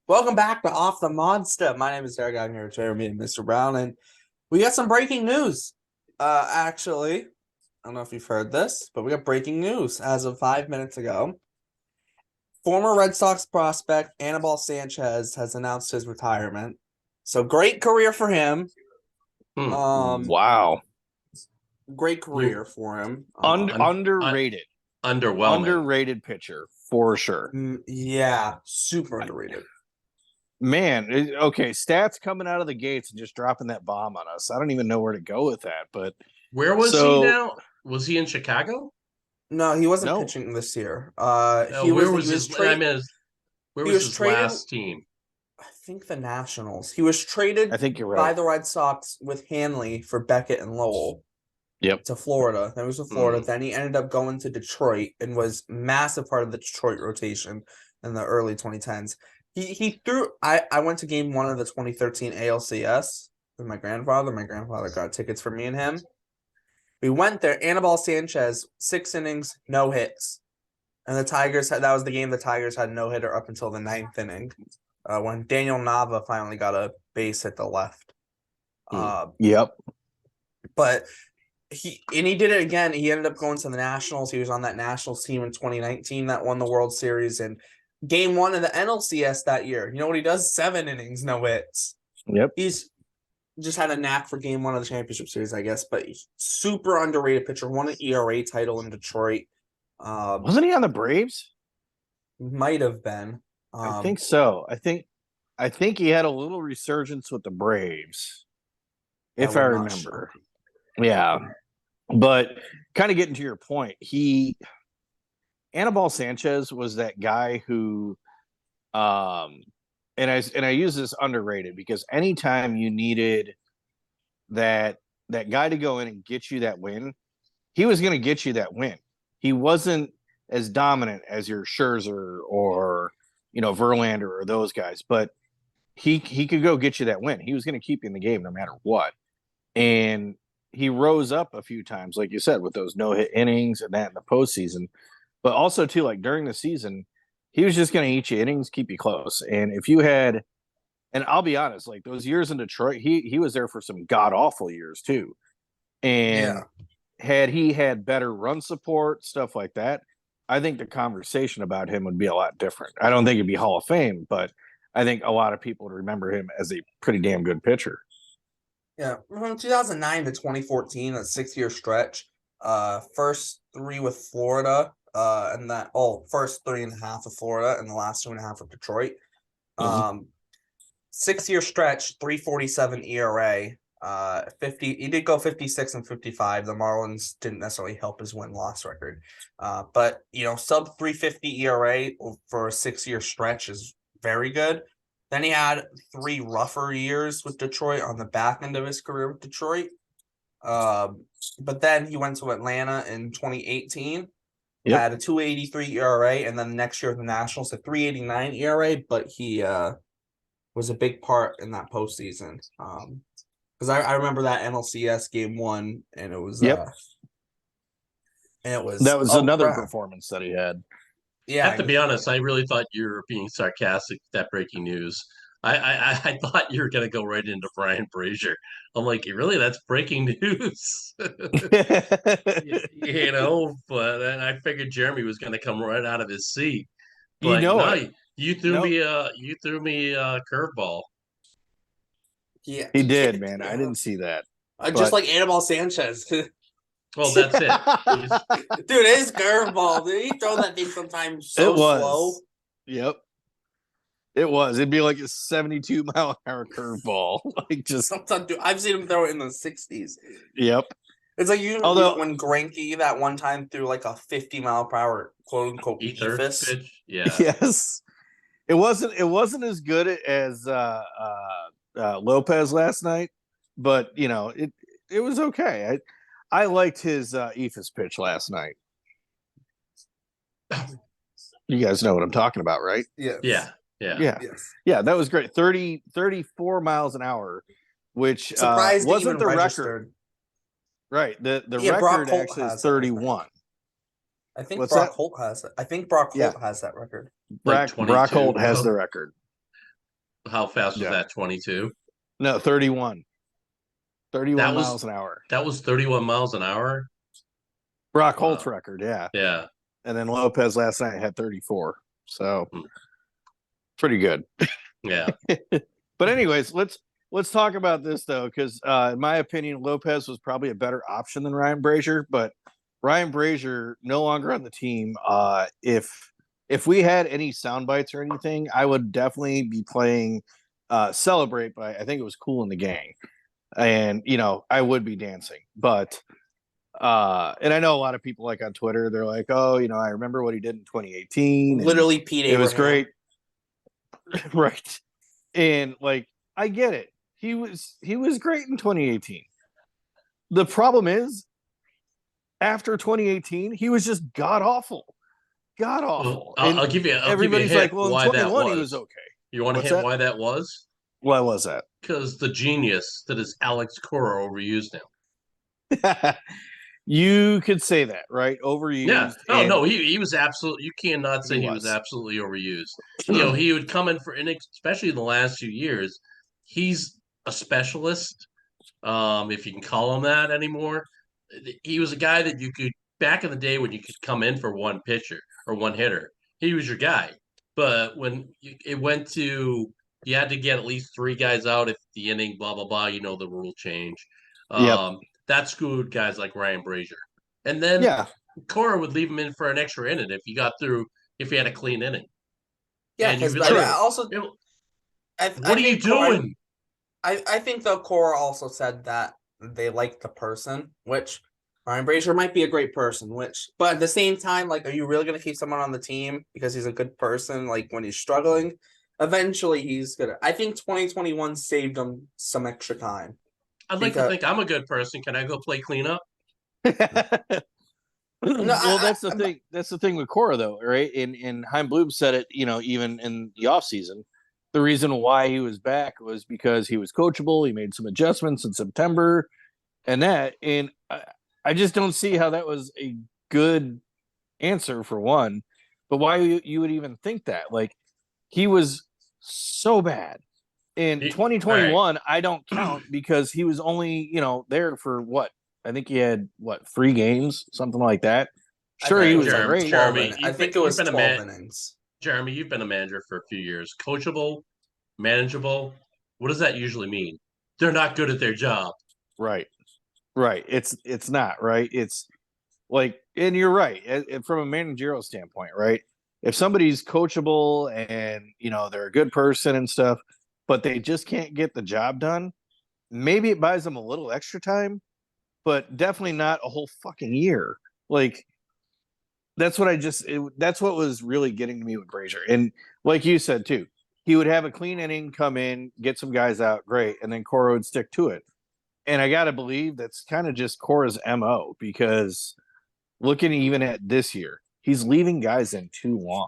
Welcome back to Off the Monster. My name is Eric. I'm here with Jeremy and Mr. Brown, and we got some breaking news. Actually, I don't know if you've heard this, but we got breaking news as of 5 minutes ago. Former Red Sox prospect Anibal Sanchez has announced his retirement. So great career for him. Wow. Great career for him. Underrated. Underwhelming. Underrated pitcher for sure. Yeah, super underrated. Man, okay, stats coming out of the gates and just dropping that bomb on us. I don't even know where to go with that, but Where was he now? Was he in Chicago? No, he wasn't No. pitching this year. Where was his last team? I think the Nationals. He was traded I think you're right. by the Red Sox with Hanley for Beckett and Lowell. Yep. To Florida. Then he was to Florida. Then he ended up going to Detroit and was massive part of the Detroit rotation in the early 2010s. He threw. I went to game one of the 2013 ALCS with my grandfather. My grandfather got tickets for me and him. We went there. Anibal Sanchez, 6 innings, no hits. And the Tigers that was the game the Tigers had no hitter up until the 9th inning. When Daniel Nava finally got a base hit the left. Yep. But he did it again. He ended up going to the Nationals. He was on that Nationals team in 2019 that won the World Series. And game one of the NLCS that year, you know what he does? 7 innings, no hits. Yep. He's just had a knack for game one of the championship series, I guess. But super underrated pitcher. Won an ERA title in Detroit. Wasn't he on the Braves? Might have been. I think so. I think he had a little resurgence with the Braves, if I remember. Yeah. But kind of getting to your point, Anibal Sanchez was that guy who and I use this underrated because anytime you needed that guy to go in and get you that win, he was going to get you that win. He wasn't as dominant as your Scherzer or Verlander or those guys, but he could go get you that win. He was going to keep you in the game no matter what. And he rose up a few times, like you said, with those no-hit innings and that in the postseason. But also, too, like during the season, he was just going to eat you innings, keep you close. And if you had – and I'll be honest, like those years in Detroit, he was there for some god-awful years, too. And had he had better run support, stuff like that, I think the conversation about him would be a lot different. I don't think it'd be Hall of Fame, but I think a lot of people would remember him as a pretty damn good pitcher. Yeah, from 2009 to 2014, a 6-year stretch. First 3 with Florida, and that first 3.5 of Florida, and the last 2.5 of Detroit. 6-year stretch, 3.47 ERA. 50. He did go 56 and 55. The Marlins didn't necessarily help his win-loss record, but sub 3.50 ERA for a 6-year stretch is very good. Then he had 3 rougher years with Detroit on the back end of his career with Detroit. But then he went to Atlanta in 2018. Yep. Had a 2.83 ERA, and then the next year with the Nationals, a 3.89 ERA, but he was a big part in that postseason. Because I remember that NLCS game 1, and it was that was another performance that he had. Yeah, I have to be honest. I really thought you were being sarcastic with that breaking news. I thought you were going to go right into Brian Brazier. I'm like, really? That's breaking news, But I figured Jeremy was going to come right out of his seat. But you threw me a curveball. Yeah, he did, man. I didn't see that. Just like Anibal Sanchez. Well, that's it. Dude, his curveball. Did he throw that thing sometimes slow? Yep. It was. It'd be like a 72-mile-an-hour curveball. Like just sometimes, dude, I've seen him throw it in the 60s. Yep. It's like when Greinke that one time threw like a 50-mile-per-hour quote-unquote ethos pitch. Yeah. Yes. It wasn't as good as Lopez last night, but it was okay. I liked his Ephus pitch last night. You guys know what I'm talking about, right? Yes. Yeah. Yes. Yeah, that was great. 34 miles an hour, which wasn't the record. Right. The record actually is 31. I think Brock Holt has it. I think Brock Holt has that record. Brock Holt has the record. How fast was Yeah. that? 22. No, 31. 31 That miles was an hour. 31 miles an hour. Brock Wow. Holt's record, yeah. Yeah. And then Lopez last night had 34. So Hmm. pretty good. Yeah. But anyways, let's talk about this though, because in my opinion, Lopez was probably a better option than Ryan Brazier, but Ryan Brazier no longer on the team. If we had any sound bites or anything, I would definitely be playing Celebrate by I think it was Cool in the Gang. And I would be dancing. But and I know a lot of people like on Twitter, they're like, oh, I remember what he did in 2018. And Literally Pete it was Abraham. great. Right. And like I get it. He was great in 2018. The problem is after 2018, he was just god awful. God awful. Well, I'll give you. I'll give you a everybody's hint like, well, in why that 21 was. he was okay. You want to What's hint that? why that was? Why was that? Because the genius that is Alex Cora overused him. You could say that, right? Yeah. Overused. Oh and no, he was absolutely. You cannot say he was was. absolutely overused. He would come in for especially in the last few years. He's a specialist, if you can call him that anymore. He was a guy that you could back in the day when you could come in for one pitcher or one hitter. He was your guy. But when it went to you had to get at least three guys out if the inning, blah blah blah. The rule change. Yep. That screwed guys like Ryan Brazier. And then Yeah. Cora would leave him in for an extra inning if if he had a clean inning. Yeah, And you'd because be like, also, what are you doing? I think the core also said that they liked the person, which Ryan Brazier might be a great person, but at the same time, like, are you really going to keep someone on the team because he's a good person? Like when he's struggling, eventually he's gonna. I think 2021 saved him some extra time. I'd like to think I'm a good person. Can I go play cleanup? Well, that's the thing. That's the thing with Cora, though, right? And Heim Bloom said it. Even in the offseason, the reason why he was back was because he was coachable. He made some adjustments in September, and I just don't see how that was a good answer for one. But why you would even think that? Like he was so bad in 2021. Right. I don't count because he was only there for what. I think he had 3 games, something like that. Sure, he was great. Jeremy, I think it was 12 innings. Jeremy, you've been a manager for a few years. Coachable, manageable. What does that usually mean? They're not good at their job. Right. It's not right. It's like, and you're right. From a managerial standpoint, right? If somebody's coachable and they're a good person and stuff, but they just can't get the job done, maybe it buys them a little extra time. But definitely not a whole fucking year. Like that's what that's what was really getting to me with Brazier. And like you said too, he would have a clean inning, come in, get some guys out, great, and then Cora would stick to it. And I gotta believe that's kind of just Cora's MO because looking even at this year, he's leaving guys in too long.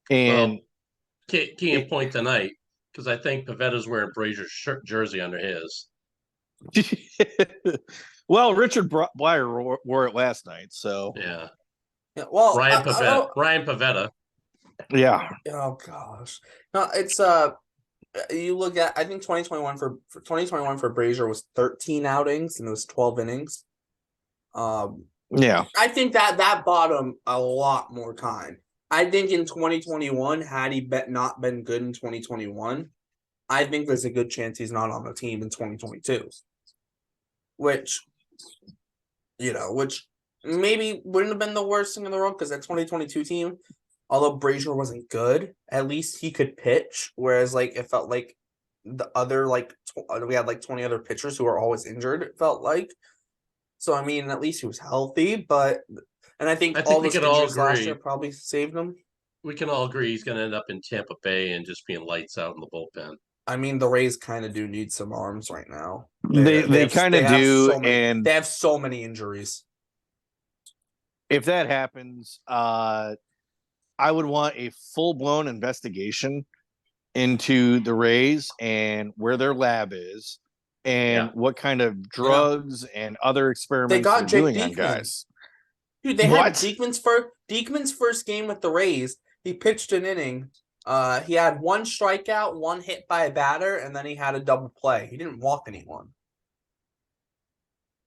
And can't point tonight because I think Pavetta's wearing Brazier's jersey under his. Well, Richard Blyer wore it last night, so yeah. Well, Ryan Pavetta. Yeah. Oh gosh, no, it's you look at I think 2021 for Brazier was 13 outings and it was 12 innings. Yeah, I think that bought him a lot more time. I think in 2021, had he not been good in 2021, I think there's a good chance he's not on the team in 2022. Which maybe wouldn't have been the worst thing in the world because that 2022 team, although Brazier wasn't good, at least he could pitch. Whereas, like, it felt like the other, we had like 20 other pitchers who were always injured, it felt like. So, I mean, at least he was healthy, and I think all those injuries last year probably saved him. We can all agree he's going to end up in Tampa Bay and just being lights out in the bullpen. I mean, the Rays kind of do need some arms right now. They kind of do, and they have so many injuries. If that happens, I would want a full-blown investigation into the Rays and where their lab is and what kind of drugs and other experiments they're doing on guys. Dude, they had Diekman's first game with the Rays. He pitched an inning He had one strikeout, one hit by a batter, and then he had a double play. He didn't walk anyone.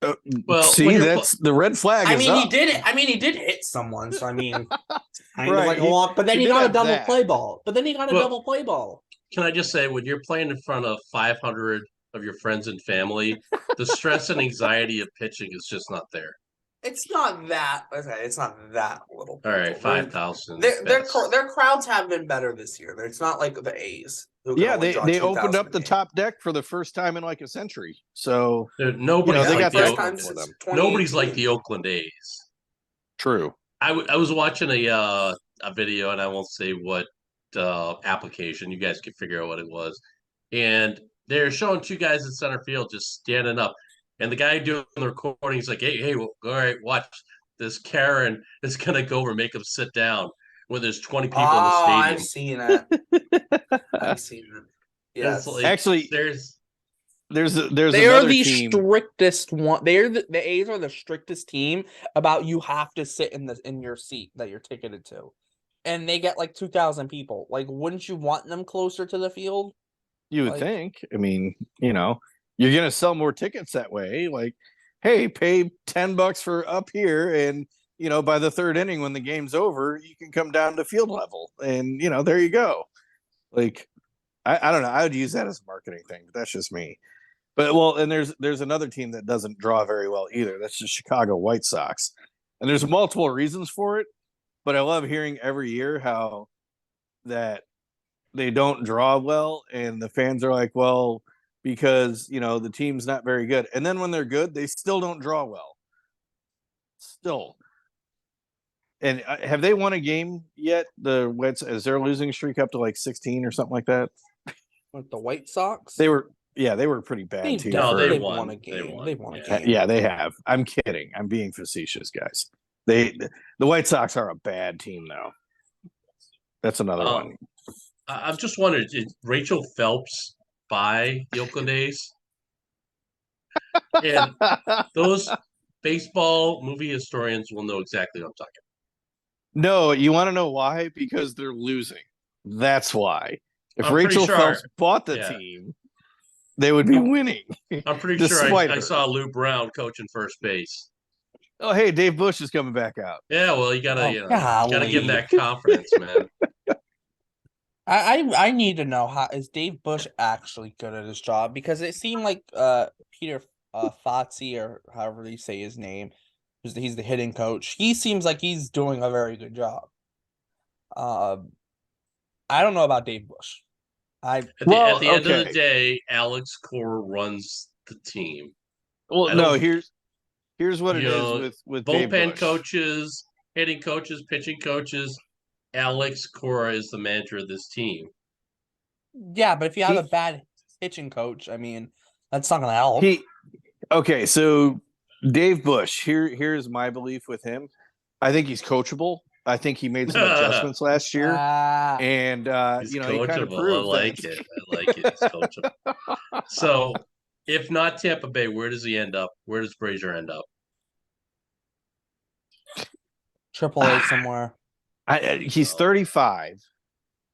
Well, when See, you're that's the red flag. I is mean, he up. did. I mean, he did hit someone. So I mean, kind of Right, like a walk. But then he did got a have double that. play ball. But then he got a Well- double play ball. can I just say, when you're playing in front of 500 of your friends and family, the stress and anxiety of pitching is just not there. It's not that. Okay, it's not that little. All right, people. 5,000. Their crowds have been better this year. It's not like the A's. Who can Yeah, only draw they opened 2,000 up the a game. top deck for the first time in like a century. So Nobody's they like got the that first Oak- time for since them. nobody's like 2018. the Oakland A's. True. I was watching a video, and I won't say what application. You guys can figure out what it was, and they're showing two guys in center field just standing up, and the guy doing the recording is like, "Hey, well, all right, watch this. Karen is gonna go over and make him sit down when there's 20 people in the Oh, stadium." I've seen it. I've seen it. It's Yes. like, Actually, there's there's They are another the team. strictest one. The A's are the strictest team about you have to sit in your seat that you're ticketed to, and they get like 2,000 people. Like, wouldn't you want them closer to the field? You would like- think. I mean, you're gonna sell more tickets that way. Like, hey, pay $10 for up here, and by the third inning when the game's over, you can come down to field level, and there you go. Like, I don't know. I would use that as a marketing thing, but that's just me. But and there's another team that doesn't draw very well either. That's the Chicago White Sox, and there's multiple reasons for it. But I love hearing every year how that they don't draw well, and the fans are like, well, because the team's not very good, and then when they're good, they still don't draw well. Still, and have they won a game yet? The Whites, is their losing streak up to like 16 or something like that? With the White Sox, They were a pretty bad They've team. they won. won. A game. They won. They've won a Yeah. game. Yeah, they have. I'm kidding. I'm being facetious, guys. The White Sox are a bad team, though. That's another one. I'm just wondering, did Rachel Phelps buy the Oakland A's? And those baseball movie historians will know exactly what I'm talking No, you want to know why? Because they're losing. That's why. If I'm pretty Rachel sure- Phelps bought the yeah. team, they would be winning. about. I'm pretty sure Despite I her. saw Lou Brown coaching first base. Oh, hey, Dave Bush is coming back out. Yeah, well, you gotta, Oh, you gotta give him golly. that confidence, man. I need to know, how is Dave Bush actually good at his job? Because it seemed like Peter Fotsy, or however you say his name, he's the hitting coach. He seems like he's doing a very good job. I don't know about Dave Bush. At the end of the day, Alex Cora runs the team. Well, I no, don't- here's what it You know, is with Dave bullpen Bush. coaches, hitting coaches, pitching coaches. Alex Cora is the manager of this team. Yeah, but if you have a bad pitching coach, I mean, that's not gonna help. Okay, so Dave Bush, here's my belief with him. I think he's coachable. I think he made some adjustments last year, and He's he kind of coachable. proved I like that. it. I like it. He's coachable. So, if not Tampa Bay, where does he end up? Where does Brazier end up? AAA somewhere. He's 35,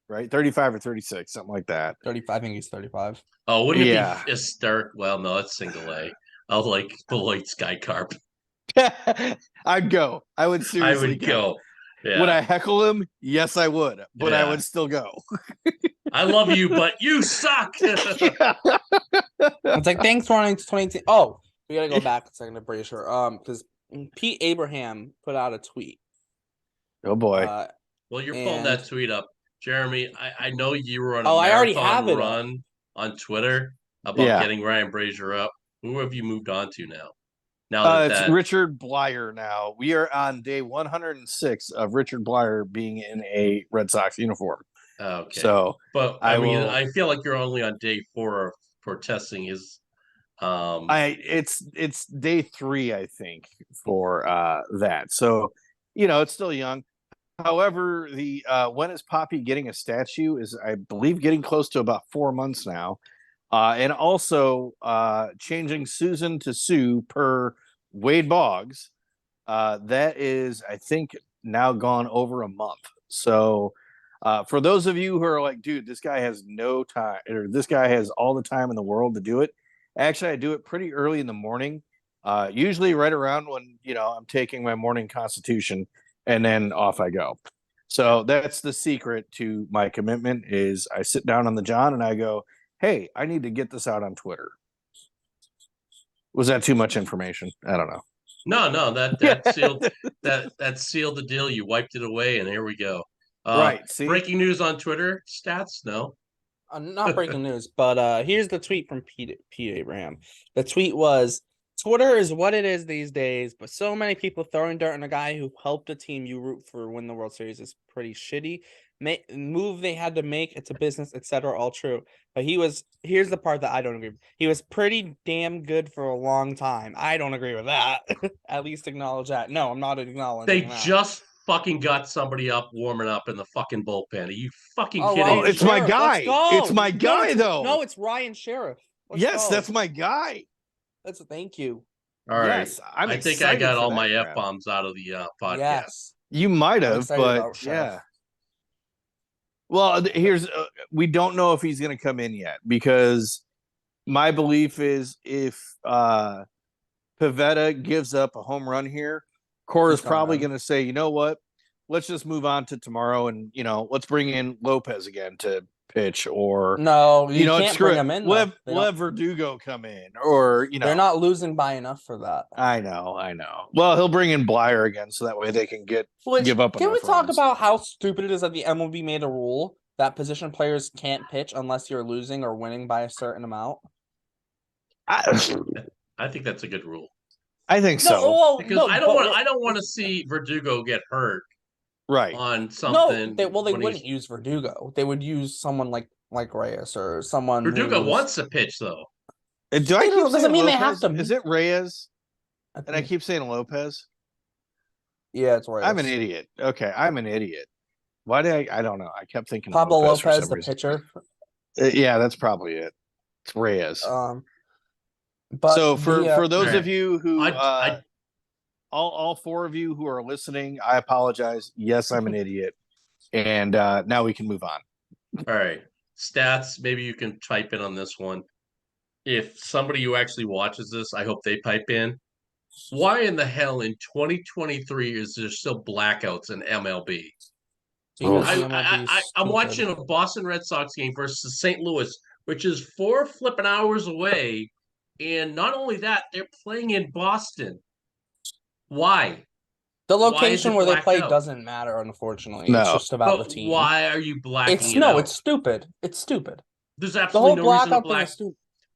right? 35 or 36, something like that. 35. I think he's 35. Oh, wouldn't it Yeah. be a start? Well, no, it's single A. I'll like Beloit Sky Carp. I'd go. I would I seriously would go. Yeah. Would I heckle him? Yes, I would. But I Yeah. would still go. I love you, but you suck. It's like, thanks for running to 2018. Oh, we gotta go back a second to Brazier. Because Pete Abraham put out a tweet. Oh boy. Well, you're pulling that And- tweet up, Jeremy. I know you were on a Oh, I already marathon have it up. run on Twitter about Yeah. getting Ryan Brazier up. Who have you moved on to now? Now It's that Richard Blyer now. We are on day 106 of Richard Blyer being in a Red Sox uniform. okay. So But I I mean, will- I feel like you're only on day 4 for testing his. it's day 3, I think, for that. So it's still young. However, the when is Poppy getting a statue is, I believe, getting close to about 4 months now. And also changing Susan to Sue per Wade Boggs. That is, I think, now gone over a month. So For those of you who are like, dude, this guy has no time, or this guy has all the time in the world to do it. Actually, I do it pretty early in the morning, usually right around when I'm taking my morning constitution, and then off I go. So that's the secret to my commitment is I sit down on the John and I go, hey, I need to get this out on Twitter. Was that too much information? I don't know. No, that sealed that sealed the deal. You wiped it away, and here we go. Right. See? Breaking news on Twitter stats? No. Not breaking news, but here's the tweet from Pete Abraham. The tweet was, Twitter is what it is these days, but so many people throwing dirt on a guy who helped a team you root for win the World Series is pretty shitty. Move they had to make, it's a business, etc. All true. But here's the part that I don't agree with. He was pretty damn good for a long time. I don't agree with that. At least acknowledge that. No, I'm not acknowledging They that. just fucking got somebody up warming up in the fucking bullpen. Are you fucking Oh, kidding Ryan me? it's my Sheriff, guy. let's go. It's my guy, though. No, it's Ryan Sheriff. Let's yes, go. that's my guy. Thank you. All right. Yes, I'm I think I excited got for all that my crap. F-bombs out of the podcast. Yes. You might I'm have, excited but about Sheriff. yeah. Well, here's we don't know if he's going to come in yet because my belief is if Pivetta gives up a home run here, Cora's He's coming probably in. going to say, you know what? Let's just move on to tomorrow, and let's bring in Lopez again to pitch, or No, you can't screw bring it. him in. Let Though. They don't- Verdugo come in, or They're not losing by enough for that. I know. Well, he'll bring in Blyer again, so that way they can give up. Can we enough talk runs. about how stupid it is that the MLB made a rule that position players can't pitch unless you're losing or winning by a certain amount? I think that's a good rule. I think so. Because I don't want to see Verdugo get hurt Right. on something. They wouldn't use Verdugo. They would use someone like Reyes or someone. Verdugo wants to pitch though. Do I keep doesn't saying mean Lopez? they have to. Is it Reyes? And I keep saying Lopez. Yeah, it's Reyes. I'm an idiot. Okay, I'm an idiot. Why did I don't know. I kept thinking Pablo Lopez, the pitcher. Yeah, that's probably it. It's Reyes. But so for those right. of you who I all four of you who are listening, I apologize. Yes, I'm an idiot. And now we can move on. All right. Stats, maybe you can type in on this one. If somebody who actually watches this, I hope they pipe in. Why in the hell in 2023 is there still blackouts in MLB? I'm watching a Boston Red Sox game versus St. Louis, which is 4 flipping hours away. And not only that, they're playing in Boston. Why? The location where they play out? doesn't matter, unfortunately. No. It's just about the team. Why are you blacking it out? It's stupid. It's stupid. There's absolutely no reason to black.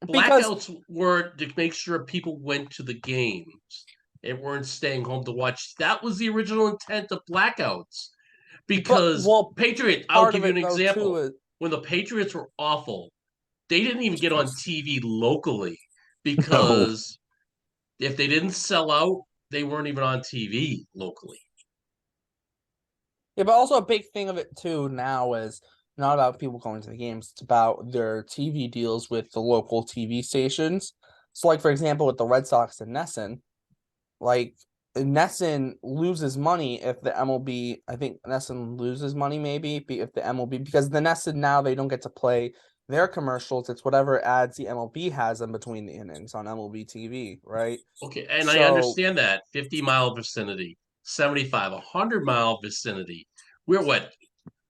Blackouts were to make sure people went to the games and weren't staying home to watch. That was the original intent of blackouts. Because Patriots, I'll give you an example. When the Patriots were awful, they didn't even get on TV locally because if they didn't sell out, they weren't even on TV locally. Yeah, but also a big thing of it too now is not about people going to the games. It's about their TV deals with the local TV stations. So, like for example, with the Red Sox and Nesson, like Nesson loses money if the MLB. I think Nesson loses money maybe if the MLB because the Nesson now they don't get to play their commercials. It's whatever ads the MLB has in between the innings on MLB TV, right? Okay, and I understand that 50-mile vicinity, 75, 100-mile vicinity. We're what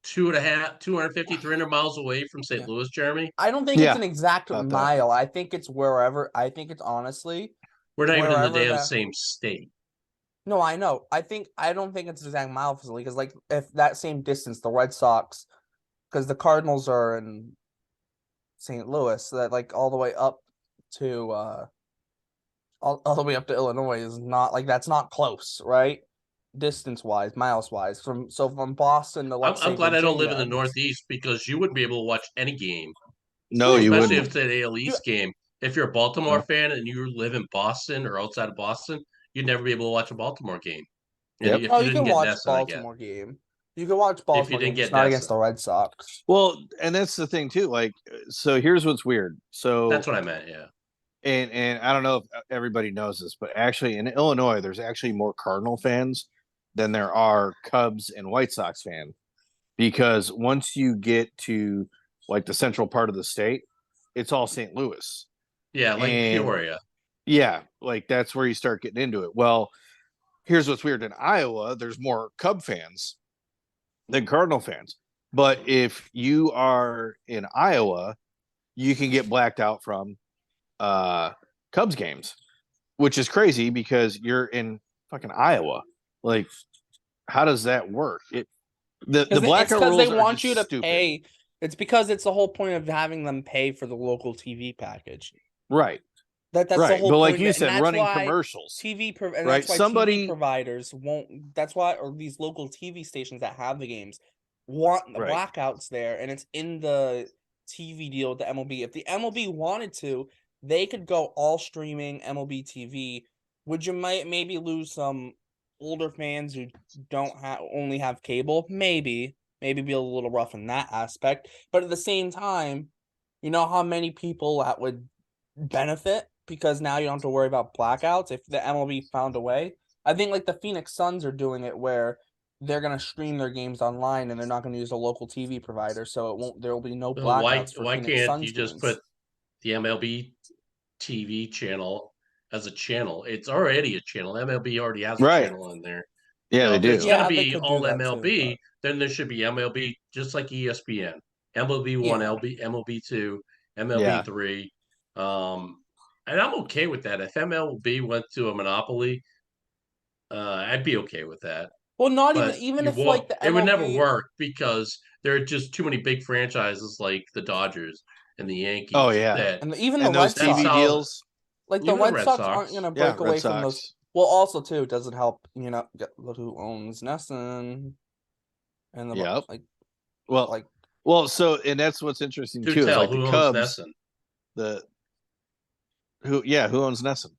250, 300 miles away from St. Louis, Jeremy? I don't think it's an exact mile. I think it's wherever. I think it's honestly. We're not even in the damn same state. No, I know. I don't think it's the exact mile facility because, like, if that same distance, the Red Sox, because the Cardinals are in St. Louis, so that like all the way up to all the way up to Illinois is not like that's not close, right? Distance wise, miles wise, from Boston to I'm glad I don't live in the Northeast because you wouldn't be able to watch any game. No, you wouldn't. Especially if it's an AL East game. If you're a Baltimore fan and you live in Boston or outside of Boston, you'd never be able to watch a Baltimore game. Yep. You can watch Baltimore game. You can watch Baltimore game, just not against the Red Sox. Well, and that's the thing too. Like, so here's what's weird. So that's what I meant. Yeah. And I don't know if everybody knows this, but actually in Illinois, there's actually more Cardinal fans than there are Cubs and White Sox fans. because once you get to like the central part of the state, it's all St. Louis. Yeah, like And Peoria. yeah, like that's where you start getting into it. Well, here's what's weird. In Iowa, there's more Cub fans than Cardinal fans. But if you are in Iowa, you can get blacked out from Cubs games, which is crazy because you're in fucking Iowa. Like, how does that work? The It's blackout because they rules are want just you to stupid. pay. It's because it's the whole point of having them pay for the local TV package. Right. That's the Right. whole But point. like you said, running commercials. And right? that's why Somebody TV providers won't. That's why, or these local TV stations that have the games want the Right. blackouts there, and it's in the TV deal with the MLB. If the MLB wanted to, they could go all streaming MLB TV. Would you might maybe lose some older fans who don't have only have cable? Maybe be a little rough in that aspect. But at the same time, you know how many people that would benefit because now you don't have to worry about blackouts if the MLB found a way. I think like the Phoenix Suns are doing it where they're gonna stream their games online and they're not gonna use a local TV provider, so it won't. There will be no Well, blackouts for why Phoenix can't Suns you just games. put the MLB TV channel as a channel? It's already a channel. MLB already has a Right. channel in there. Yeah, they If do. it's gonna Yeah, they be could do all that too, MLB, but- then there should be MLB just like ESPN, MLB one, Yeah. MLB two, MLB Yeah. three. And I'm okay with that. If MLB went to a monopoly, I'd be okay with that. Well, not But even you if won't. like the It would never MLB work because there are just too many big franchises like the Dodgers and the Yankees. Oh, yeah. that and even And the those Red TV Sox, deals. like the Even the Red Red Sox Sox. aren't gonna Yeah, break away Red from those. Sox. Well, also too, it doesn't help. Look who owns Nesson, and the Yep. like. Well, Like so and that's what's interesting Do too is tell like who the owns Cubs. Nesson. Who owns Nesson?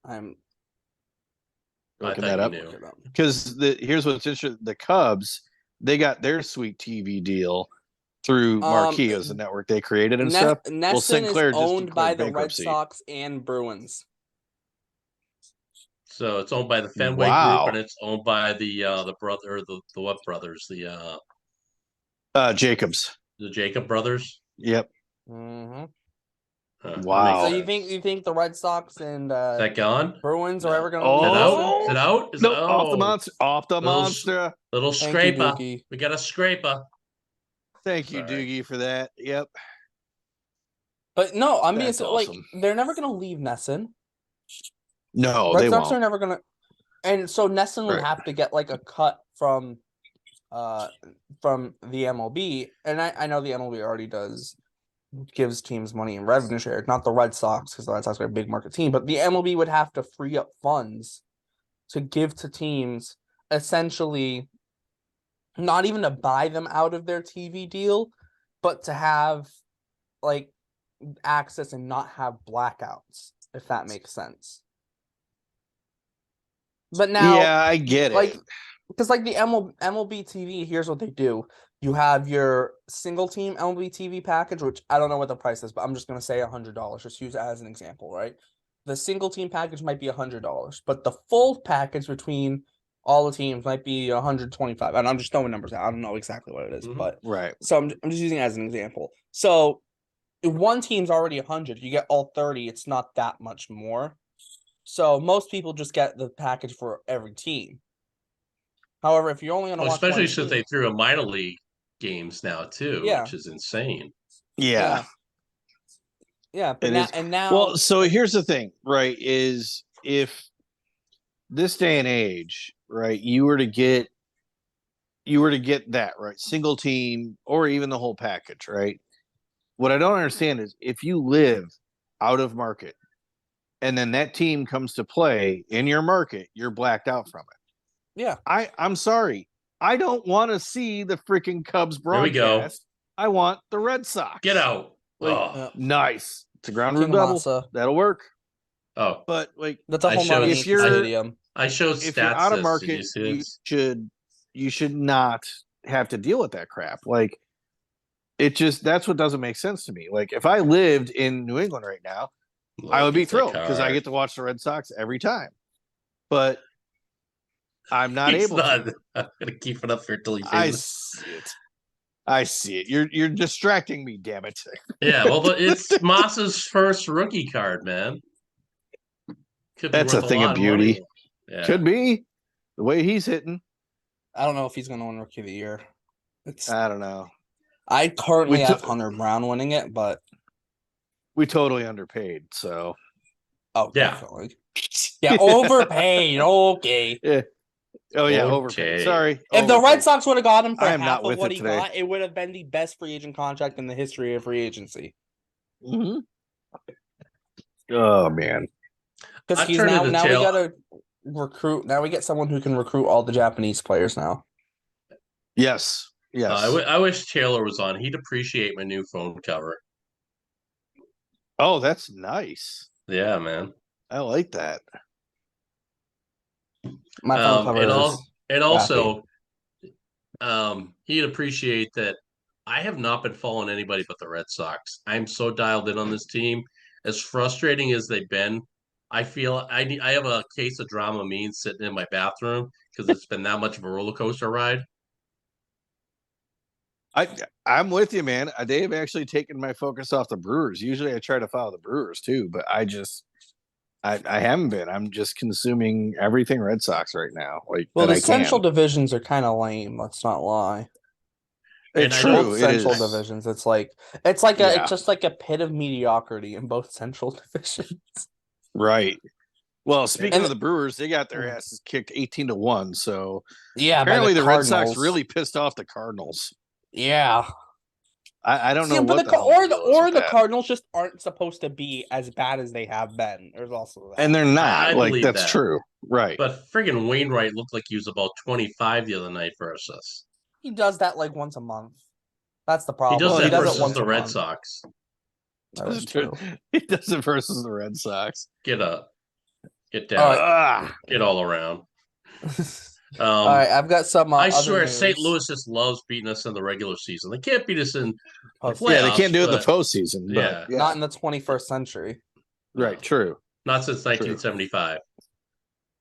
I'm Looking thought that you up knew. because here's what's interesting: the Cubs, they got their sweet TV deal through Marquee as the network they created and stuff. Nesson Sinclair is just owned by declared the Red bankruptcy. Sox and Bruins. So it's owned by the Fenway Wow. Group, and it's owned by the brother, the what brothers, Jacobs. the Jacob brothers. Yep. Mm-hmm. That Wow. makes So sense. you think the Red Sox and Is that gone? Bruins No. are ever going to Oh. leave? Is it out? Is No, it, off the monster. Off the Little- monster. Little Thank you, scraper. Dookie. We got a scraper. Thank you, Sorry. Doogie, for that. Yep. But no, I'm being That's like awesome. they're never going to leave Nesson. No, Red they Sox won't. are never going to, and so Nesson would Right. have to get like a cut from the MLB, and I know the MLB already gives teams money in revenue share, not the Red Sox because the Red Sox are a big market team, but the MLB would have to free up funds to give to teams, essentially not even to buy them out of their TV deal, but to have like access and not have blackouts, if that makes sense. But now, yeah, I get like, it. because like the MLB TV, here's what they do. You have your single team MLB TV package, which I don't know what the price is, but I'm just going to say $100. Just use it as an example, right? The single team package might be $100, but the full package between all the teams might be $125. And I'm just throwing numbers out. I don't know exactly what it is, Mhm. but Right. so I'm just using it as an example. So if one team's already 100, you get all 30. It's not that much more. So most people just get the package for every team. However, if you're only going to watch Especially one since team, they threw a minor league games now too, Yeah. which is insane. Yeah. Yeah, but It now is. and now. Well, so here's the thing, right? Is if this day and age, right, you were to get that, right, single team or even the whole package, right? What I don't understand is if you live out of market and then that team comes to play in your market, you're blacked out from it. Yeah. I'm sorry. I don't want to see the freaking Cubs There we broadcast. go. I want the Red Sox. Get out. Like, Oh. Nice. It's a ground King rule double. Massa. That'll work. Oh. But like That's a I home run showed- in if Yankee you're- Stadium. I showed if you're out of Statsis. market, Did you see this? you should not have to deal with that crap. Like that's what doesn't make sense to me. Like if I lived in New England right now, I would be Look at the thrilled because I car. get to watch the Red Sox every time. But I'm not He's able not. to. I'm gonna keep it up here till he I pays. see it. I see it. You're distracting me, damn it. Yeah, well, it's Moss's first rookie card, man. Could be That's a worth a thing of lot of beauty. money. Yeah. Could be the way he's hitting. I don't know if he's going to win Rookie of the Year. I don't know. I currently We have took- Hunter Brown winning it, but We totally underpaid. So Yeah. definitely. Yeah, overpaid. Okay. yeah. Oh yeah, Okay. overpaid. Sorry. If the Red overpaid. Sox would have got him for I am half not of with what it he today. got, it would have been the best free agent contract in the history of free agency. Mm-hmm. Oh man. Because I he's turned now into we tail- gotta recruit. Now we get someone who can recruit all the Japanese players now. Yes. Yes. I wish Taylor was on. He'd appreciate my new phone cover. Oh, that's nice. Yeah, man. I like that. My phone cover and also, he'd appreciate that. I have not been following anybody but the Red Sox. I'm so dialed in on this team. As frustrating as they've been, I feel I have a case of Dramamine sitting in my bathroom because it's been that much of a roller coaster ride. I'm with you, man. They have actually taken my focus off the Brewers. Usually I try to follow the Brewers too, but I haven't been. I'm just consuming everything Red Sox right now. Like well, that the I central can. divisions are kind of lame. Let's not lie. And It's I true. don't- Both It central is. divisions. It's Yeah. just like a pit of mediocrity in both central divisions. Right. Well, speaking And of the Brewers, they got their asses kicked 18-1. So Yeah, apparently by the Red Sox Cardinals. really pissed off the Cardinals. Yeah. I don't See, know but what the the hell or the the deal is or with the that. Cardinals just aren't supposed to be as bad as they have been. There's also that. And they're not. I Like believe that's that. true. Right. But friggin' Wainwright looked like he was about 25 the other night versus us. He does that like once a month. That's the He problem. does Well, that he does versus it once the a Red month. Sox. That is true. He does it versus the Red Sox. Get up. Get down. All right. Ah. Get all around. All right, I've got some. I other swear, news. St. Louis just loves beating us in the regular season. They can't beat us in the Post- playoffs. Yeah, they can't do it in the but- postseason. Yeah. But Not in the 21st century. right. True. Not since 1975.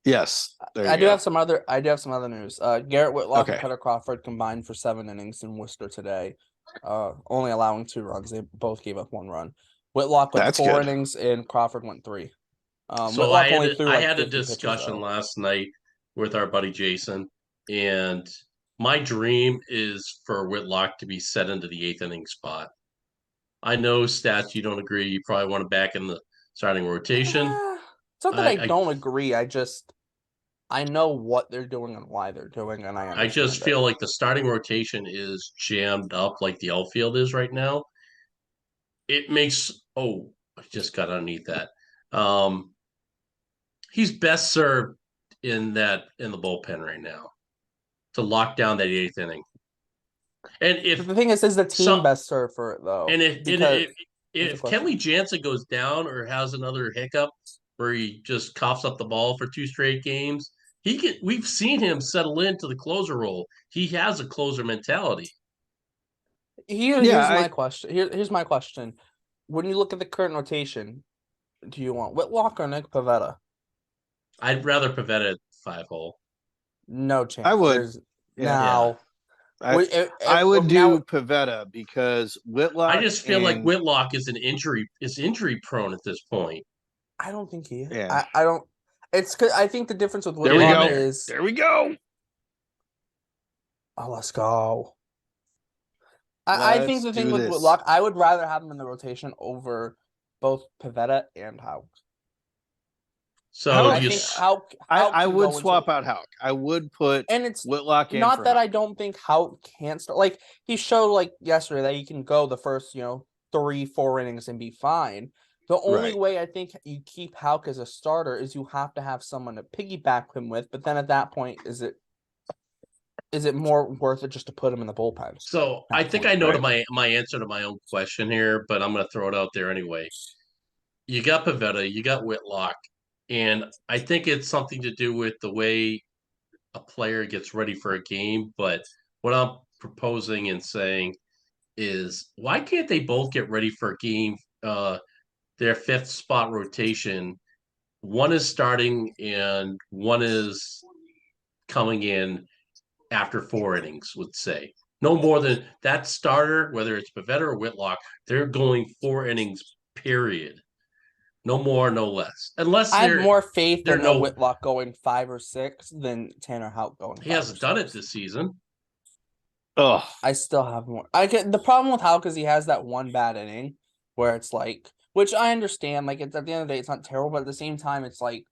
Yes. There I you do go. have some other. news. Garrett Whitlock and Okay. Cutter Crawford combined for 7 innings in Worcester today, only allowing 2 runs. They both gave up 1 run. Whitlock went That's 4 good. innings and Crawford went 3. So Whitlock I only threw like had a 50 pitches, discussion though. last night with our buddy Jason, and my dream is for Whitlock to be set into the 8th inning spot. I know, Stats, you don't agree. You probably want him back in the starting rotation. It's not that I I- don't agree. I know what they're doing and why they're doing, and I understand I just it. feel like the starting rotation is jammed up like the outfield is right now. It makes I just got underneath that. He's best served in the bullpen right now to lock down that 8th inning. And But if the thing is the team some- best served for it though? and if because if question. Kenley Jansen goes down or has another hiccup where he just coughs up the ball for 2 straight games, we've seen him settle into the closer role. He has a closer mentality. here's my question. Here's my question. When you look at the current rotation, do you want Whitlock or Nick Pivetta? I'd rather Pivetta at 5-hole. No chance. I would. There's, Yeah. now. I would do now- Pivetta because Whitlock. I just feel like and- Whitlock is injury prone at this point. I don't think he is. Yeah. I don't. It's cause I think the difference with There we Whitlock go. is. There we go. Oh, let's go. I think the Let's thing do with this. Whitlock, I would rather have him in the rotation over both Pivetta and Houck. So How- I you think s- Houck. I can would go into- swap out Houck. I would put and it's Whitlock in. not for that I Houck. don't think Houck can't start. Like he showed like yesterday that he can go the first 3-4 innings and be fine. The only Right. way I think you keep Houck as a starter is you have to have someone to piggyback him with. But then at that point, is it more worth it just to put him in the bullpen? So I think I know my answer to my own question here, but I'm going to throw it out there anyway. You got Pivetta, you got Whitlock, and I think it's something to do with the way a player gets ready for a game. But what I'm proposing and saying is, why can't they both get ready for a game? Their 5th spot rotation, one is starting and one is coming in after 4 innings, would say. No more than that starter, whether it's Pivetta or Whitlock, they're going 4 innings, period. No more, no less. Unless I have more faith they're in no- Whitlock going 5 or 6 than Tanner Houck going. he 5 hasn't or done it 6. this season. Oh, I still have more. I get the problem with Houck is he has that one bad inning where it's like, which I understand. Like it's at the end of the day, it's not terrible, but at the same time, it's like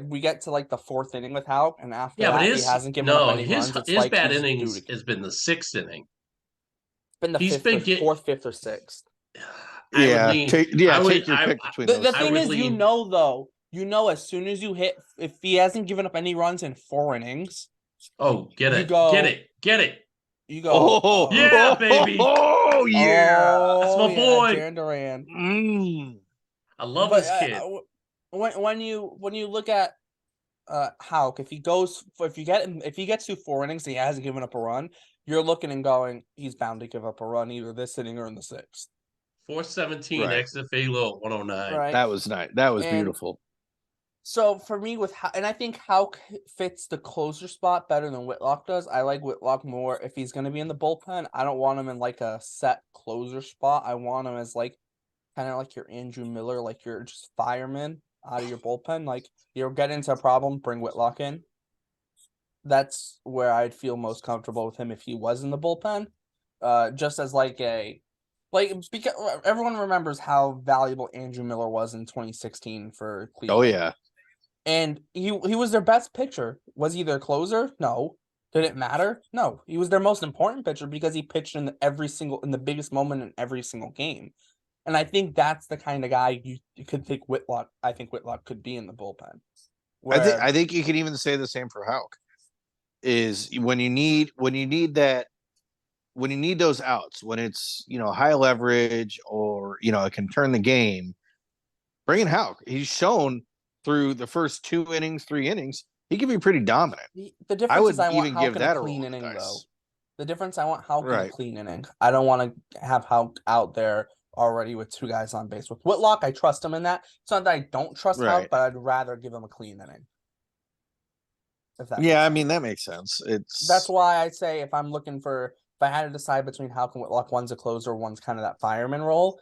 we get to like the 4th inning with Houck, and after Yeah, but that, he hasn't given up any runs. It's like bad he's innings due to. has been the 6th inning. It's been the He's fifth, or been get- 4th, 5th, or 6th. I would yeah. lean. Take your pick between The those. I thing would is, lean- though, as soon as you hit, if he hasn't given up any runs in 4 innings, Oh, get You it, go- get it. you go, Oh, Yeah, baby. Oh, yeah. That's my boy. Jaron Duran. Mm. I love But this kid. when you look at Houck, if he gets through 4 innings and he hasn't given up a run, you're looking and going, he's bound to give up a run either this inning or in the 6th. 417 Right. XFA low 109. Right. That was nice. That was And- beautiful. So for me, and I think Houck fits the closer spot better than Whitlock does. I like Whitlock more if he's going to be in the bullpen. I don't want him in like a set closer spot. I want him as like kind of like your Andrew Miller, like you're just fireman out of your bullpen. Like you'll get into a problem, bring Whitlock in. That's where I'd feel most comfortable with him if he was in the bullpen. Just as because everyone remembers how valuable Andrew Miller was in 2016 for Cleveland. Oh yeah. And he was their best pitcher. Was he their closer? No. Did it matter? No. He was their most important pitcher because he pitched in the biggest moment in every single game. And I think that's the kind of guy you could think Whitlock. I think Whitlock could be in the bullpen. I think you can even say the same for Houck. Is when you need those outs, when it's high leverage or it can turn the game. Bring in Houck. He's shown through the first 2 innings, 3 innings, he can be pretty dominant. The difference is I want even Houck give in that a a clean roll of the inning, dice. though. The difference I want Houck in a Right. clean inning. I don't want to have Houck out there already with 2 guys on base. With Whitlock, I trust him in that. It's not that I don't trust Houck, Right. but I'd rather give him a clean inning. If that Yeah, makes I sense. mean that makes sense. That's why I say if I had to decide between Houck and Whitlock, one's a closer, one's kind of that fireman role.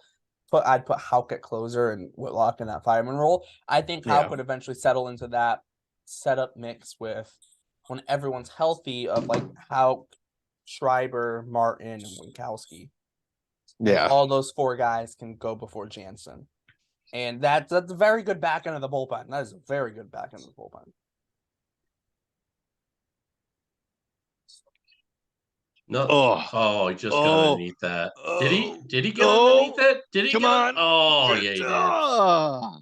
I'd put Houck at closer and Whitlock in that fireman role. I think Houck Yeah. would eventually settle into that setup mix with when everyone's healthy of like Houck, Schreiber, Martin, and Winkowski. Yeah. All those 4 guys can go before Jansen. And that's a very good back end of the bullpen. That is a very good back end of the bullpen. No. Oh. Oh, he just got underneath that. Did he? Oh. Did he get Oh. underneath that? Did he? Come get on. Oh, yeah, he did. Oh,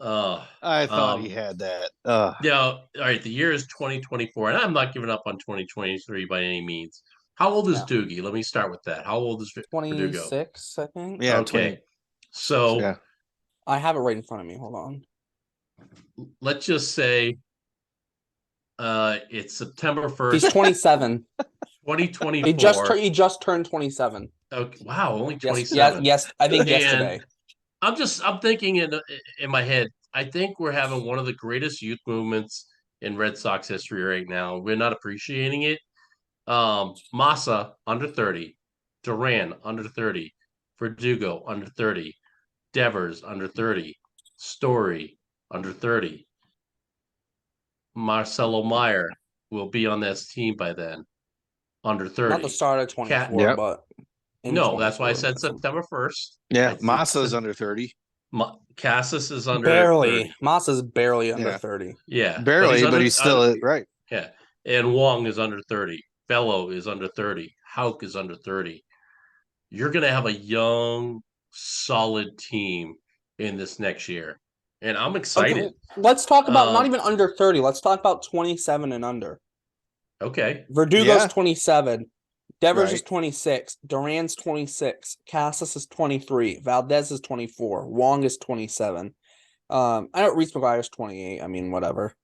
Oh, I thought he had that. all right. The year is 2024, and I'm not giving up on 2023 by any means. How old is No. Doogie? Let me start with that. How old is Verdugo? 26, I think. Yeah. Okay. So Yeah. I have it right in front of me. Hold on. let's just say it's September 1st, He's 27. 2024. He just turned 27. Okay. Wow, only Yes, 27. yes. I think And yesterday. I'm thinking in my head, I think we're having one of the greatest youth movements in Red Sox history right now. We're not appreciating it. Massa under 30, Duran under 30, Verdugo under 30, Devers under 30, Story under 30. Marcelo Meyer will be on this team by then, under 30. Not the start of 24, Yep. but No, that's why I 24, said that's a- September 1st. Yeah. I think Massa's under 30. Cassis is under barely. 30. Massa's barely under Yeah. 30. Yeah, Barely, but he's still right. Yeah, and Wong is under 30. Bello is under 30. Houck is under 30. You're going to have a young, solid team in this next year, and I'm excited. Okay, let's talk about not Um, even under 30. Let's talk about 27 and under. Okay, Verdugo's Yeah. 27. Devers is Right. 26. Duran's 26. Cassis is 23. Valdez is 24. Wong is 27. I know Reese McGuire's 28. I mean, whatever.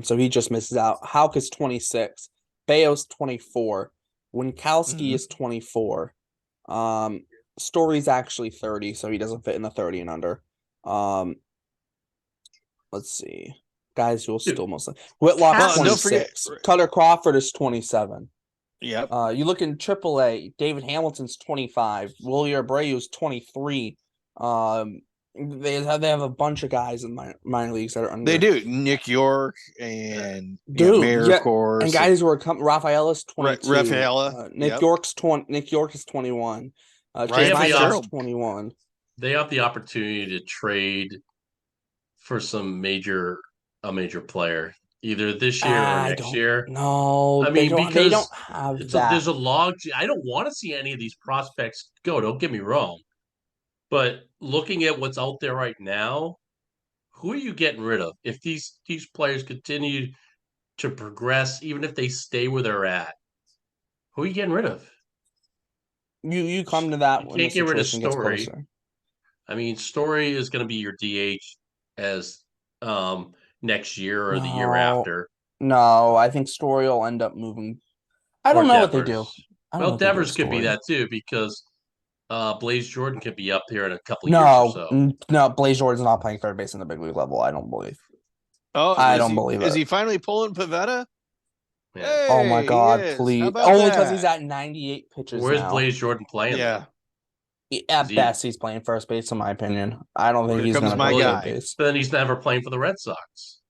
So he just misses out. Houck is 26. Bayo's 24. Winkowski Mhm. is 24. Story's actually 30, so he doesn't fit in the 30 and under. Let's see. guys who will Dude, still mostly. Whitlock's Well, don't forget- 26. Cutter Crawford is 27. Yep. You look in AAA, David Hamilton's 25. Willie Abreu's 23. They have a bunch of guys in minor leagues that are under. They do. Nick York and Dude, Mayor, yeah, of course. and guys who are coming. Rafaela's Ra- 22. Rafaela, Nick yep. York's 20. Nick York is 21. Ryan Chase Myers is Fitzgerald. 21. They have the opportunity to trade for a major player, either this year or next year. No, I they mean, don't. They don't because have that. there's a log. I don't want to see any of these prospects go. Don't get me wrong, but looking at what's out there right now, who are you getting rid of? If these players continue to progress, even if they stay where they're at, who are you getting rid of? You come to that You when the can't get rid of situation gets Story. closer. I mean, Story is going to be your DH as next year or the year No. after. No, I think Story will end up moving. I don't Or know what they do. Devers. I don't know Well, what they do with Devers could be Story. that too because Blaze Jordan could be up here in a couple years or so. No, Blaze Jordan's not playing third base in the big league level. I don't believe. Oh, I don't believe Is it. he finally pulling Pavetta? Yeah. Hey, Oh my he God, is. please! How about Only because that? he's at 98 pitches Where's now. Blaze Jordan playing? Yeah. At Is he- best, he's playing first base, in my opinion. I don't think Here he's comes going to my play guy. third base. But then he's never playing for the Red Sox.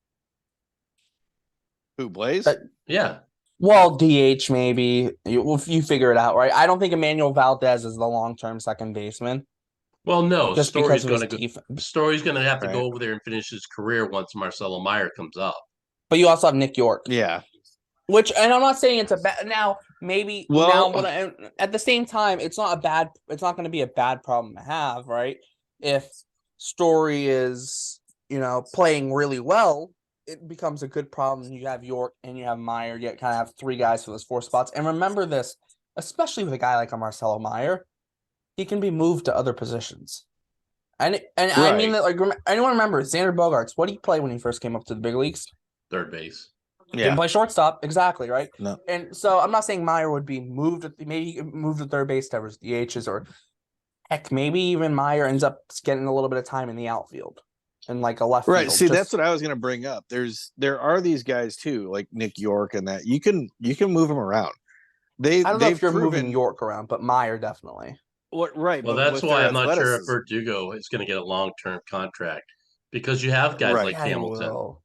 Who, Blaze? But- Yeah. Well, DH maybe. You figure it out, right? I don't think Emmanuel Valdez is the long-term second baseman Well, no. just Story's because of going his to go. defense. Story's going to have to Right. go over there and finish his career once Marcelo Meyer comes up. But you also have Nick York. Yeah. Which, and I'm not saying it's a bad. Now, maybe Well- at the same time, it's not going to be a bad problem to have, right? If Story is, playing really well, it becomes a good problem. You have York and you have Meyer. You kind of have three guys for those four spots. And remember this, especially with a guy like a Marcelo Meyer, he can be moved to other positions. And I mean that, like, anyone remember Xander Bogaerts? What did he play when he first came up to the big leagues? Third base. Yeah. Didn't play shortstop, exactly, right? No. And so I'm not saying Meyer would be moved. Maybe he could move to third base, Devers DHs, or heck, maybe even Meyer ends up getting a little bit of time in the outfield and like a left Right. field. See, that's what I was going to bring up. There are these guys too, like Nick York and that. You can move them around. I don't know if you're proven moving York around, but Meyer definitely. what right. Well, but that's with why their I'm not sure if athleticism- Verdugo is going to get a long-term contract because you have guys Right. like Yeah, he Hamilton. will.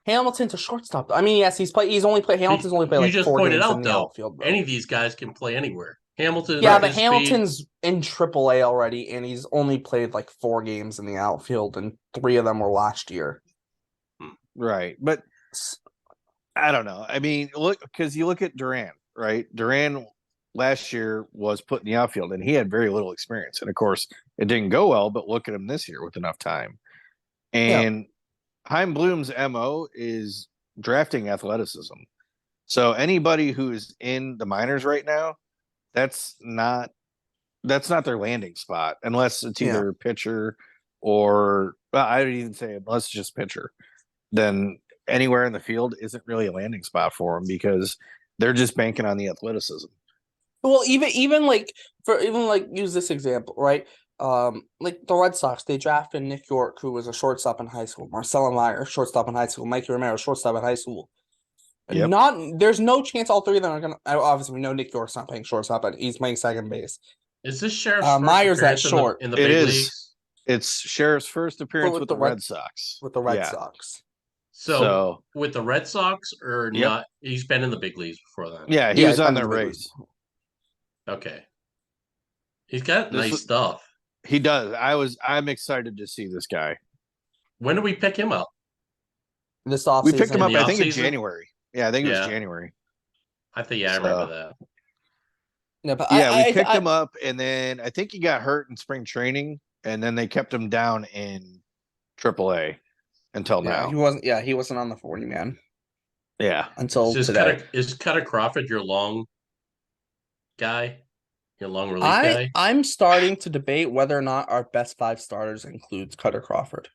Hamilton's a shortstop. I mean, yes, Hamilton's only played You like just 4 pointed games out, in the though, outfield. Though. Any of these guys can play anywhere. Hamilton, Yeah, at but his speed- Hamilton's in AAA already, and he's only played like 4 games in the outfield, and 3 of them were last year. Right. But I don't know. I mean, because you look at Duran, right? Duran last year was put in the outfield, and he had very little experience. And of course, it didn't go well. But look at him this year with enough time. And Heim Bloom's MO is drafting athleticism. So anybody who is in the minors right now, that's not their landing spot unless it's either pitcher or I don't even say unless it's just pitcher. Then anywhere in the field isn't really a landing spot for them because they're just banking on the athleticism. Well, even use this example, right? Like the Red Sox, they drafted Nick York, who was a shortstop in high school, Marcelo Meyer, shortstop in high school, Mikey Romero, shortstop in high school. Yep. There's no chance all 3 of them are gonna. Obviously, we know Nick York's not playing shortstop, but he's playing second base. Is this Sheriff's Myers that appearance short. in the It big is. leagues? It's Sheriff's first appearance with the Red Sox. With the Red Yeah. Sox. So with the Red Sox or Yep. not? He's been in the big leagues before then. Yeah, he Yeah, was he's on been in their the big race. Okay. He's got This nice was- stuff. He does. I'm excited to see this guy. When did we pick him up? This We offseason. picked him up, the I think, in offseason? January. Yeah, I think it was Yeah. January. I remember that. Yeah, but Yeah, we picked I- him up, and then I think he got hurt in spring training, and then they kept him down in AAA until Yeah, now. he wasn't on the 40 man Yeah. until Is today. Cutter Crawford your long guy? Your long relief guy? I'm starting to debate whether or not our best 5 starters includes Cutter Crawford.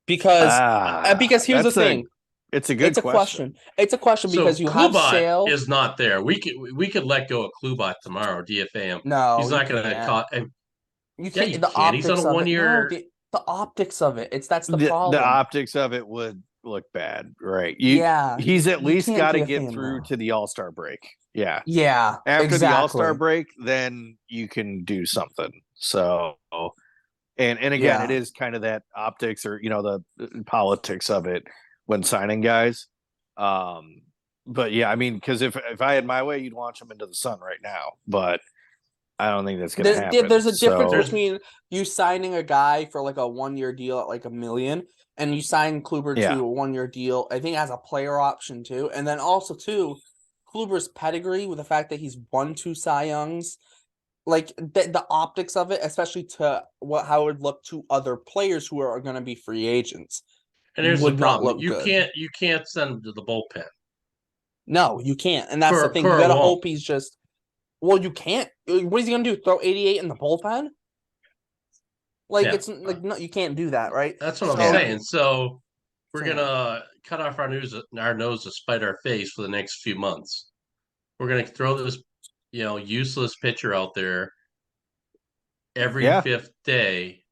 Because here's the thing. It's a good It's a question. It's a question because you have Klubat Sale. is not there. We could let go of Klubat tomorrow, DFA him. No, He's not going to can't. caught. You Yeah, can't. you The can. He's on optics a of it- 1 year. no, the optics of it. That's the The problem. optics of it would look bad, right? Yeah, He's at you least can't got be to a get fan through now. to the All-Star break. Yeah. Yeah, After the All-Star exactly. break, then you can do something. So, and again, Yeah. it is kind of that optics or the politics of it when signing guys. But yeah, I mean, because if I had my way, you'd launch him into the sun right now. But I don't think that's going to happen. There's a difference So, between you signing a guy for like a 1-year deal at like $1 million, and you sign Kluber Yeah. to a 1-year deal. I think as a player option too, and then also too, Kluber's pedigree with the fact that he's won 2 Cy Youngs, like the optics of it, especially to how it would look to other players who are going to be free agents, And here's the would not problem: look good. you can't send him to the bullpen. No, you can't, and that's the thing. You Kerr gotta won't. hope he's just. Well, you can't. What is he gonna do? Throw 88 in the bullpen? Like Yeah. it's like no, you can't do that, right? That's what I'm Yeah. saying. So we're So- gonna cut off our nose to spite our face for the next few months. We're gonna throw this, useless pitcher out there every Yeah. 5th day.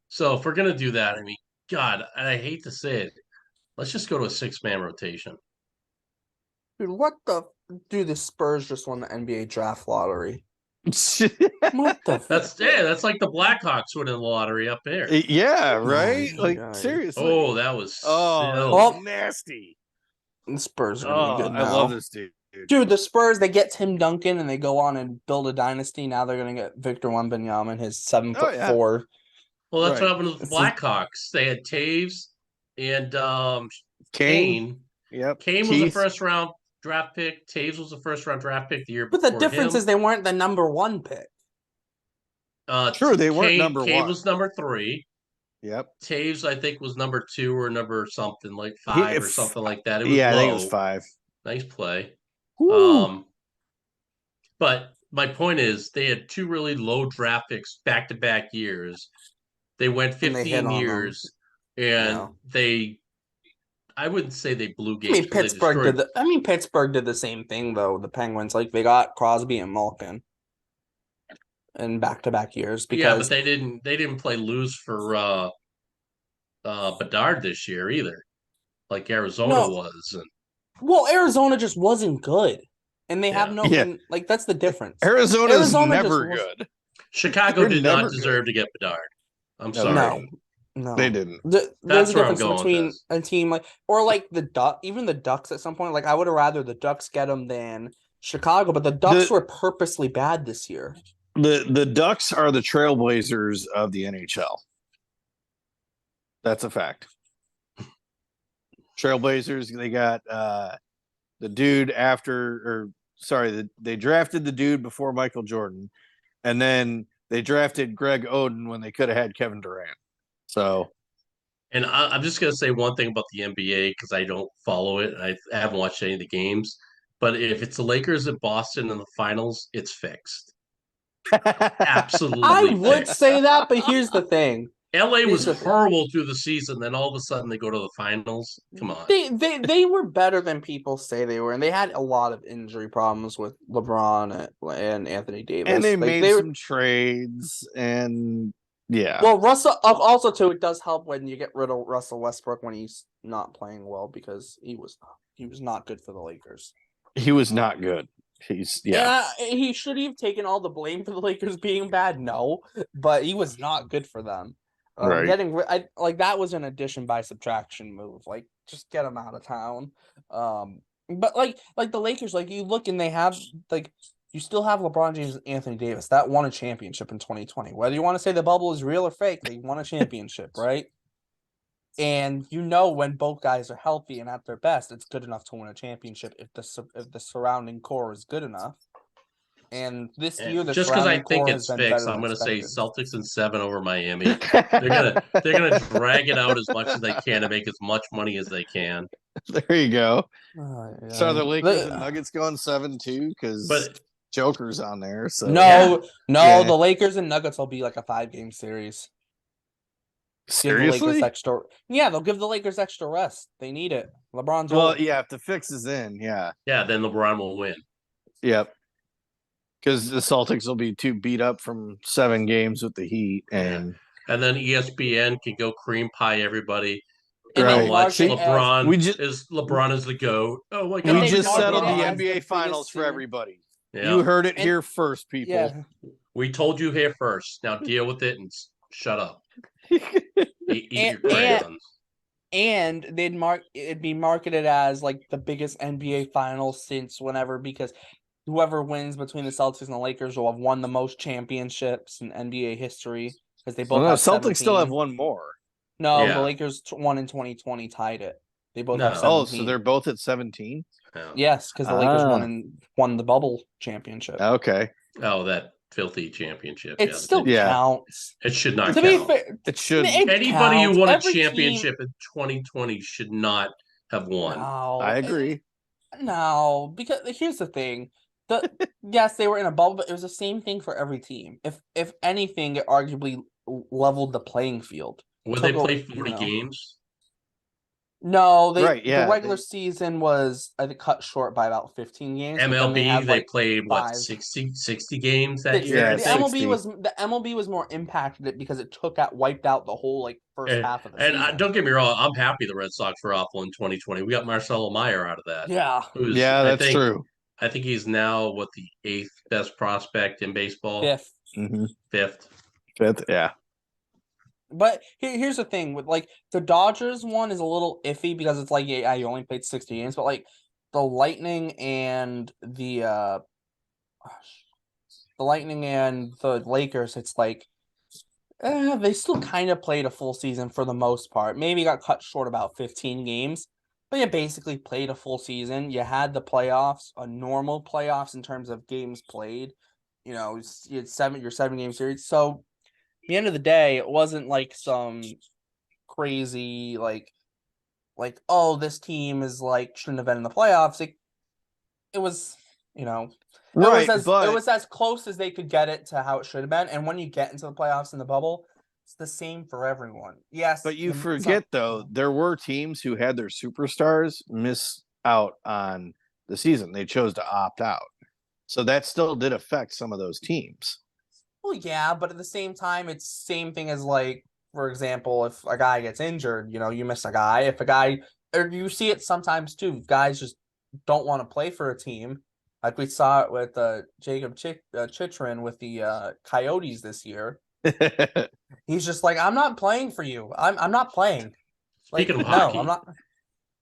So if we're gonna do that, I mean, God, and I hate to say it, let's just go to a 6-man rotation. Dude, dude, the Spurs just won the NBA draft lottery. What the That's like the Blackhawks winning the lottery up there. yeah, right? Oh, Like, my God. seriously. Oh, that was that silly. was nasty. The Spurs are gonna be good I now. love this dude. Dude, the Spurs, they get Tim Duncan and they go on and build a dynasty. Now they're gonna get Victor Wembanyama, his 7'4". yeah. Well, that's Right. what happened with the This is- Blackhawks. They had Taves and Kane. Kane. Yep. Kane was a Keith. first-round draft pick. Taves was a first-round draft pick the year But before the difference him. is they weren't the number 1 pick. True, they weren't Kane, number Kane one. was number 3. Yep. Taves, I think, was number 2 or number something like 5 or something like that. It was I low. think it was 5. Nice play. Woo. But my point is, they had 2 really low draft picks back-to-back years. They went And they hit 15 on them. years, and Yeah. I wouldn't say they blew I games. mean, Pittsburgh did the same thing though. The Penguins, like they got Crosby and Malkin in back-to-back years Yeah, because but they didn't play loose for Bedard this year either, like Arizona No. was. And well, Arizona just wasn't good, and they have Yeah. no Yeah. and, like that's the difference. Arizona's Arizona never just good. Chicago They're did not never deserve good. to get Bedard. I'm No, sorry. No, They didn't. There's That's a where I'm difference going with between this. a team like even the Ducks at some point. Like I would have rather the Ducks get them than Chicago, but the Ducks were purposely bad this year. The Ducks are the trailblazers of the NHL. That's a fact. Trailblazers, they got the dude they drafted the dude before Michael Jordan, and then they drafted Greg Oden when they could have had Kevin Durant. So, And I'm just going to say one thing about the NBA because I don't follow it. I haven't watched any of the games. But if it's the Lakers at Boston in the finals, it's fixed. Absolutely I would fixed. say that, but here's the thing. LA was Here's the thing. horrible through the season. Then all of a sudden they go to the finals. Come on. They were better than people say they were, and they had a lot of injury problems with LeBron and Anthony Davis. and they Like, made some trades, and yeah. Well, Russell also too. It does help when you get rid of Russell Westbrook when he's not playing well because he was not good for the Lakers. He was not good. He should have taken all the blame for the Lakers being bad. No, but he was not good for them. Right. That was an addition by subtraction move. Like, just get him out of town. But like the Lakers, like you look and they have like you still have LeBron James and Anthony Davis that won a championship in 2020. Whether you want to say the bubble is real or fake, they won a championship, right? And when both guys are healthy and at their best, it's good enough to win a championship if the surrounding core is good enough. And this year, the just because I surrounding think core it's has been fixed, better I'm than going to say expected. Celtics in 7 over Miami. They're gonna drag it out as much as they can to make as much money as they can. There you go. Yeah. So the Lakers and Nuggets going 7-2 because But Joker's on there. So No, Yeah. the Lakers and Nuggets will be like a 5-game series. Give the seriously, Lakers extra. Yeah, they'll give the Lakers extra rest. They need it. LeBron's well, old. yeah. If the fix is in, yeah, then LeBron will win. yep. Because the Celtics will be too beat up from 7 games with the Heat, and and then ESPN can go cream pie everybody. And Right. How they much market as LeBron is the GOAT. Oh my And god. We they just market settled it the as the NBA finals biggest for team. everybody. Yeah. You heard it And- here first, people. Yeah. We told you here first. Now deal with it and shut up. Eat your And- crayons. And it'd be marketed as like the biggest NBA finals since whenever, because whoever wins between the Celtics and the Lakers will have won the most championships in NBA history, because they both Well, no, have Celtics still have 17. one more. No, Yeah. the Lakers won in 2020, tied it. They both No. have 17. Oh, so they're both at 17? Yeah. Yes, because the Lakers Ah. won the bubble championship. Okay. Oh, that filthy championship. It yeah, still Yeah. counts. it should not To be count. fair, It should. Anybody who counts. won a Every championship in 2020 should not have won. No, I agree. No, because here's the thing. Yes, they were in a bubble, but it was the same thing for every team. If anything, it arguably leveled the playing field. Would they Took play a- 40 games? No, Right, the yeah, regular season was, I think, cut short by about 15 games. but then MLB, had, they like, played what 5. 60 games that 60. year. I Yeah, the think? MLB the MLB was more impacted it because it wiped out the whole like first half of the And season. don't get me wrong, I'm happy the Red Sox were awful in 2020. We got Marcelo Meyer out of that. Yeah, Who's Yeah, I that's think, true. I think he's now the 8th best prospect in baseball. 5th. Mm-hmm. 5th. Fifth, yeah. But here's the thing with like the Dodgers one is a little iffy because it's like, yeah, you only played 60 games, but like the Lightning and the Lakers, it's like they still kind of played a full season for the most part. Maybe got cut short about 15 games, but you basically played a full season. You had the playoffs, a normal playoffs in terms of games played. You know, you had your 7 game series. So at the end of the day, it wasn't like some crazy like oh, this team is like shouldn't have been in the playoffs. It was, Right, it but was as close as they could get it to how it should have been. And when you get into the playoffs in the bubble, it's the same for everyone. Yes, but you it's forget not- though, there were teams who had their superstars miss out on the season. They chose to opt out. So that still did affect some of those teams. Well, yeah, but at the same time, it's same thing as like, for example, if a guy gets injured, you miss a guy. If a guy, or you see it sometimes too, guys just don't want to play for a team. Like we saw it with Jacob Chitrin with the Coyotes this year. He's just like, I'm not playing for you. I'm not playing. Like, Speaking of no, hockey, I'm not.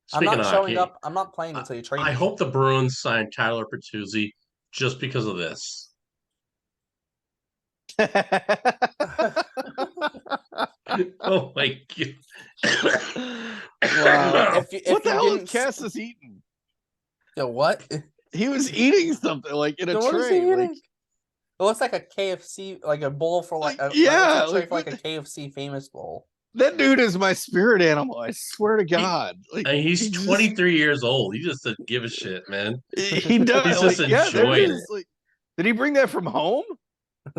Speaking I'm not of showing hockey, up. I'm not playing until you trade I me. hope the Bruins sign Tyler Bertuzzi just because of this. Oh my god! Well, if What the you hell is didn't Cassis eating? what? He was eating something like in a What is he tray. Like, eating? It looks like a KFC, like a bowl for like, yeah, looks like, like, for like a KFC famous bowl. that dude is my spirit animal. I swear to God. Like, And he's he just- 23 years old. He just doesn't give a shit, man. He does. He's just like, yeah, there enjoying it is. Like, did he bring that from home?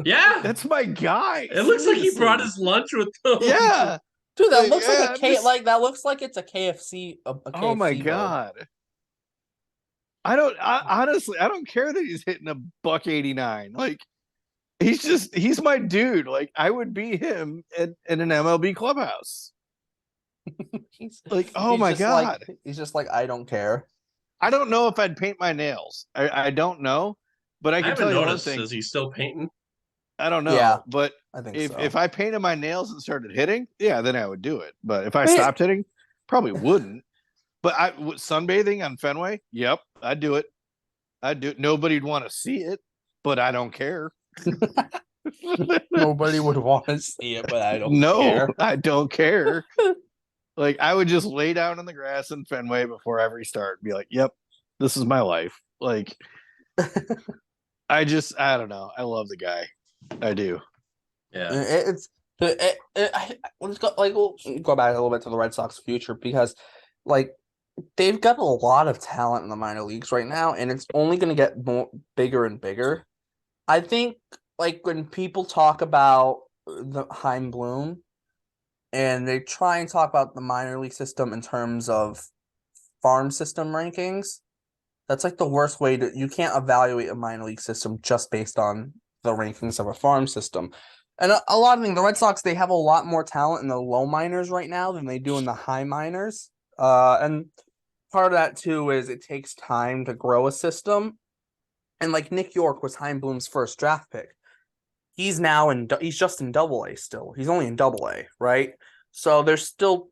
Yeah, That's my guy. it looks like he seriously. brought his lunch with him. Yeah. Dude, that Like, looks yeah, like a K. this- Like that looks like it's a KFC. A KFC Oh my bowl. God. Honestly, I don't care that he's hitting $1.89. Like, he's my dude. Like, I would be him in an MLB clubhouse. Like, oh He's my just like- God. he's just like, I don't care. I don't know if I'd paint my nails. I don't know, but I I can haven't tell you one noticed. thing. Is he still painting? I don't know. Yeah, But I think if so. if I painted my nails and started hitting, yeah, then I would do it. But if I Wait. stopped hitting, probably wouldn't. But sunbathing on Fenway, yep, I'd do it. I'd do it. Nobody'd want to see it, but I don't care. Nobody would want to see it, but I don't No, care. I don't care. Like, I would just lay down in the grass in Fenway before every start and be like, yep, this is my life. Like, I don't know. I love the guy. I do. Yeah. Let's go. Like, we'll go back a little bit to the Red Sox future, because, like, they've got a lot of talent in the minor leagues right now, and it's only going to get bigger and bigger. I think, like, when people talk about the Heim Bloom, and they try and talk about the minor league system in terms of farm system rankings, that's like the worst way you can't evaluate a minor league system just based on the rankings of a farm system. And a lot of things, the Red Sox, they have a lot more talent in the low minors right now than they do in the high minors. And part of that too is it takes time to grow a system. And like Nick York was Heim Bloom's first draft pick. He's just in Double A still. He's only in Double A, right? So there's still,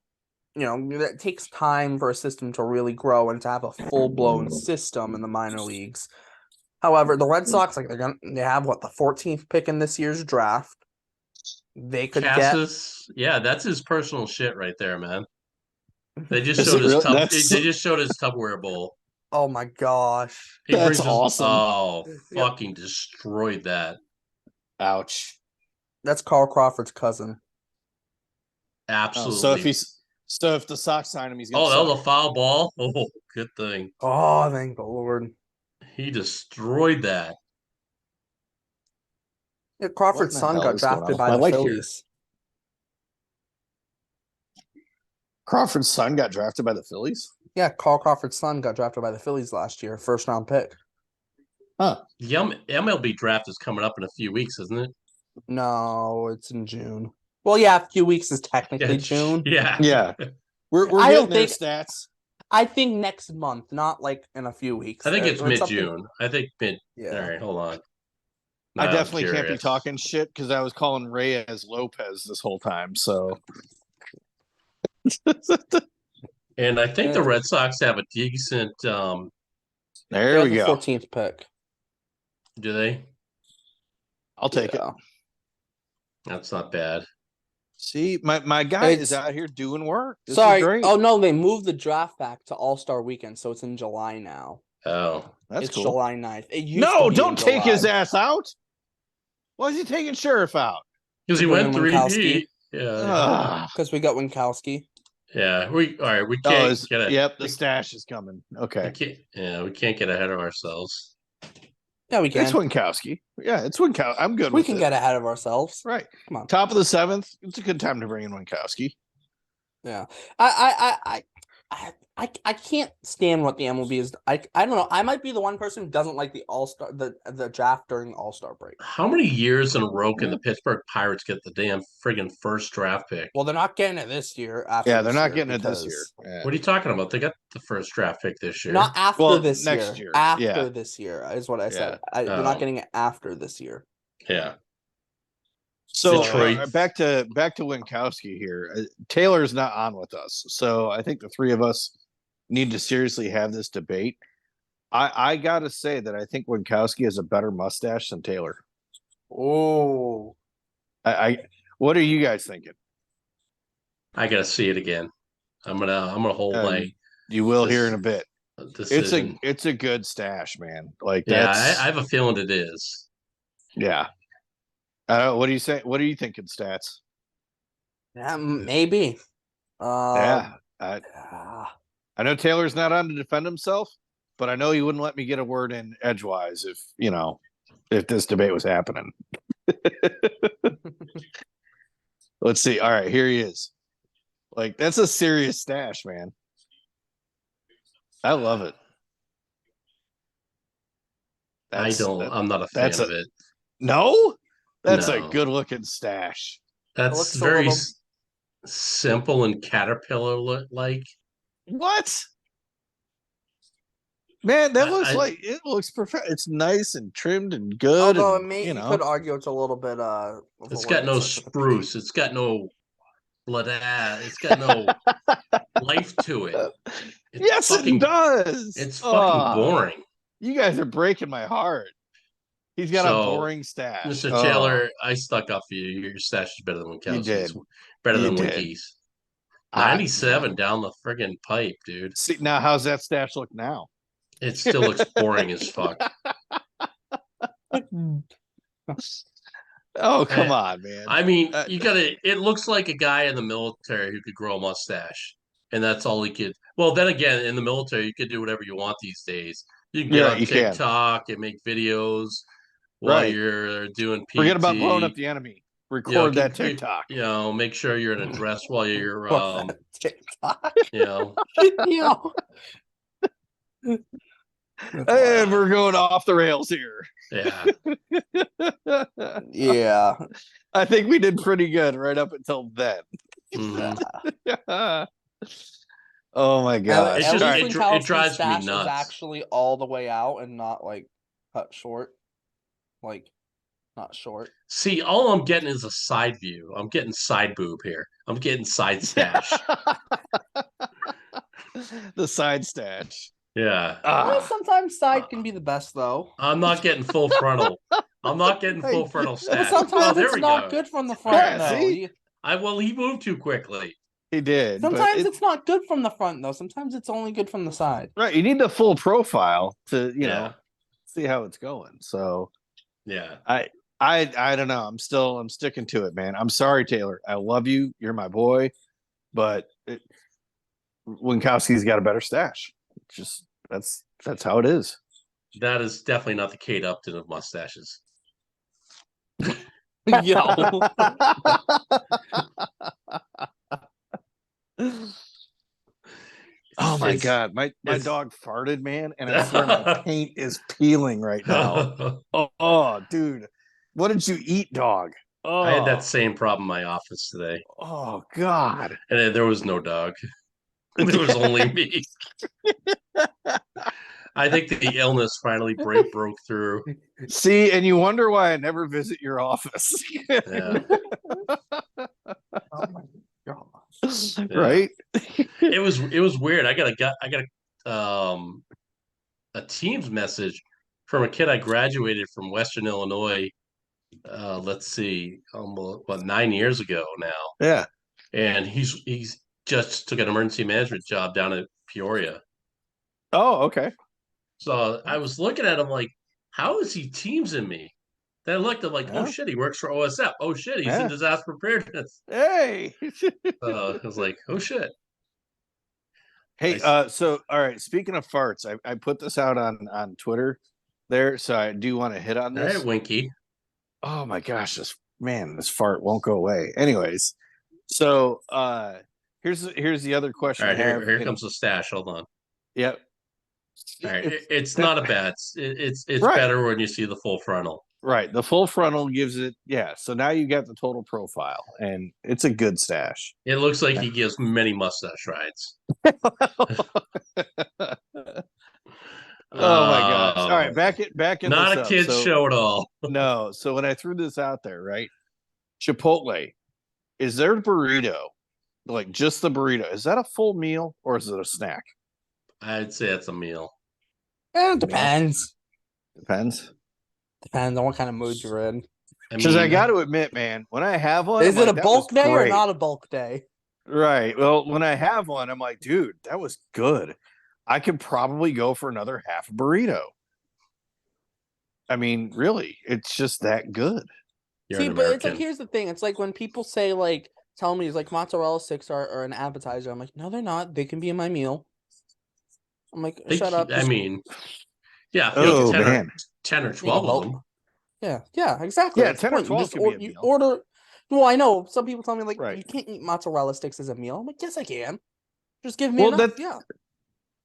that takes time for a system to really grow and to have a full blown system in the minor leagues. However, the Red Sox, like they have the 14th pick in this year's draft. They could Cassis, yeah, that's his personal shit right there, man. They just Is showed it his really? they just showed his Tupperware bowl. Oh my gosh. He That's brings awesome. Oh, Yep. fucking destroyed that. Ouch. That's Carl Crawford's cousin. Absolutely. So if the Sox sign him, he's gonna. Oh, that suck. was a foul ball. Oh, good thing. Oh, thank the Lord. He destroyed that. Yeah, Crawford's What in the son hell got is going on drafted with by my the light here? Phillies. Crawford's son got drafted by the Phillies. Yeah, Carl Crawford's son got drafted by the Phillies last year, first round pick. Huh. The MLB draft is coming up in a few weeks, isn't it? No, it's in June. Well, yeah, a few weeks is technically June. Yeah. Yeah. We're I getting don't their think- stats. I think next month, not like in a few weeks. I think it's something- mid-June. I think mid. Yeah. All right, hold on. I Now I'm definitely can't be curious. talking shit because I was calling Reyes Lopez this whole time. So And I think the Yeah. Red Sox have a decent. there They're we the go. 14th pick. Do they? I'll take it. Yeah. That's not bad. See, my guy It's- is out here doing work. This Sorry. is great. Oh no, they moved the draft back to All-Star Weekend, so it's in July now. Oh, That's It's cool. July 9th. It used No, to be don't in take his July. ass out. Why is he taking Sheriff out? because he Bring went in 3D. Winkowski. Yeah. Ugh. Because we got Winkowski. Yeah. All right. We Oh, can't get it. yep, the stash is coming. We Okay. can't. Yeah, we can't get ahead of ourselves. Yeah, we can. It's Winkowski. Yeah, it's Winkowski. I'm good We with can it. get ahead of ourselves. Right. Come on. Top of the 7th. It's a good time to bring in Winkowski. Yeah. I can't stand what the MLB is. I don't know. I might be the one person who doesn't like the All-Star the draft during the All-Star break. How many years in a row can the Pittsburgh Pirates get the damn friggin' first draft pick? Well, they're not getting it this year. After Yeah, this they're not year getting it this year. because- Yeah. What are you talking about? They got the first draft pick this year. Not after Well, this next year. year. After Yeah. this year is what I said. Yeah. They're not Oh. getting it after this year. Yeah. So Detroit. back to Winkowski here. Taylor's not on with us, so I think the three of us need to seriously have this debate. I gotta say that I think Winkowski has a better mustache than Taylor. Oh, What are you guys thinking? I gotta see it again. I'm gonna hold my You will This- hear in a bit. decision. It's a good stash, man. Like Yeah, that's I have a feeling it is. yeah. What do you say? What are you thinking, stats? yeah, maybe. Yeah, Ah. I know Taylor's not on to defend himself, but I know he wouldn't let me get a word in edgewise if this debate was happening. Let's see. All right, here he is. Like that's a serious stash, man. I love it. I'm not a fan that's of it. No, that's a No. good looking stash. That's looks a very little- simple and caterpillar like. What? Man, that looks I- like it looks perfect. It's nice and trimmed and good. Although and, you could argue it's a little bit. It's got no spruce. It's got no blood. It's got no life to it. It's yes, fucking, it does. It's fucking boring. You guys are breaking my heart. He's got a So, boring stash. Mr. Oh, Taylor, I stuck up for you. Your stash is better than Winkowski's. did. Better You than did. Winky's. I- 97 down the friggin' pipe, dude. See now, how's that stash look now? It still looks boring as fuck. Oh, come Uh, on, man. I mean, Uh, you gotta. It looks like a guy in the military who could grow a mustache, and that's all he could. Well, then again, in the military, you could do whatever you want these days. You can get Yeah, on you can. TikTok and make videos while Right. you're doing PT. Forget about blowing up the enemy. Record that you- TikTok. You know, make sure you're in a dress while you're, TikTok. you know, You know, And we're going off the rails here. Yeah. Yeah. I think we did pretty good right up until then. Mhm. Oh my gosh. It's At just- least it when it drives me Kowski's stash is nuts. actually all the way out and not like cut short. Like not short. See, all I'm getting is a side view. I'm getting side boob here. I'm getting side stash. The side stash. Yeah. Well, Ah, sometimes side can be the best though. I'm not getting full frontal. I'm not getting full frontal But stash. sometimes there it's we not go. good from the Yeah, front though. see? Well, he moved too quickly. he did. but Sometimes it's not good from the front though. Sometimes it's only good from the side. right. You need the full profile to, you Yeah. know, see how it's going. So Yeah. I don't know. I'm sticking to it, man. I'm sorry, Taylor. I love you. You're my boy. But Winkowski's got a better stash. Just that's how it is. That is definitely not the Kate Upton of mustaches. Yo. Oh my It's- god, my it's- dog farted, man, and I swear my paint is peeling right now. Oh, dude, what did you eat, dog? Oh, I had that same problem in my office today, oh god. and there was no dog. There was only me. I think the illness finally broke through. See, and you wonder why I never visit your office. Yeah. Oh my gosh. Right? It was weird. I got a Teams message from a kid I graduated from Western Illinois. Let's see, almost 9 years ago now, Yeah. and he's just took an emergency management job down at Peoria. Oh, okay. So I was looking at him like, how is he Teamsing me? Then I looked, I'm like, oh Yeah. shit, he works for OSF. Oh shit, he's Yeah. in disaster preparedness. Hey. I was like, oh shit. Hey, Nice. so all right, speaking of farts, I put this out on Twitter there, so I do want to hit on All this. right, Winky. Oh my gosh, this fart won't go away. Anyways, so here's the other question All right, I have. here comes the stash. Hold on. Yep. All right, It's- it's that- not a bad. It's Right. better when you see the full frontal. Right. The full frontal gives it, yeah. So now you got the total profile, and it's a good stash. It looks like he gives many mustache rides. Oh my gosh. All right, back in Not this a up. kid's So- show at all. No. So when I threw this out there, right? Chipotle, is their burrito, like just the burrito, is that a full meal or is it a snack? I'd say it's a meal. It depends. Depends. Depends on what kind of mood you're in. Because I mean, got to admit, man, when I have one, Is I'm it a like, that was bulk day or great. not a bulk day? Right. Well, when I have one, I'm like, dude, that was good. I could probably go for another half a burrito. I mean, really, it's just that good. you're See, an but it's like American. here's the thing. It's like when people say like tell me it's like mozzarella sticks are an appetizer. I'm like, no, they're not. They can be in my meal. I'm like, shut up. I just mean, yeah, if Oh, you get 10 man. 10 or make a 12 of bulk. them. Yeah, exactly. Yeah, That's the 10 or point. 12 just could be a you meal. order. Well, I know some people tell me like Right. you can't eat mozzarella sticks as a meal. I'm like, yes, I can. Just give me Well, enough. that- Yeah,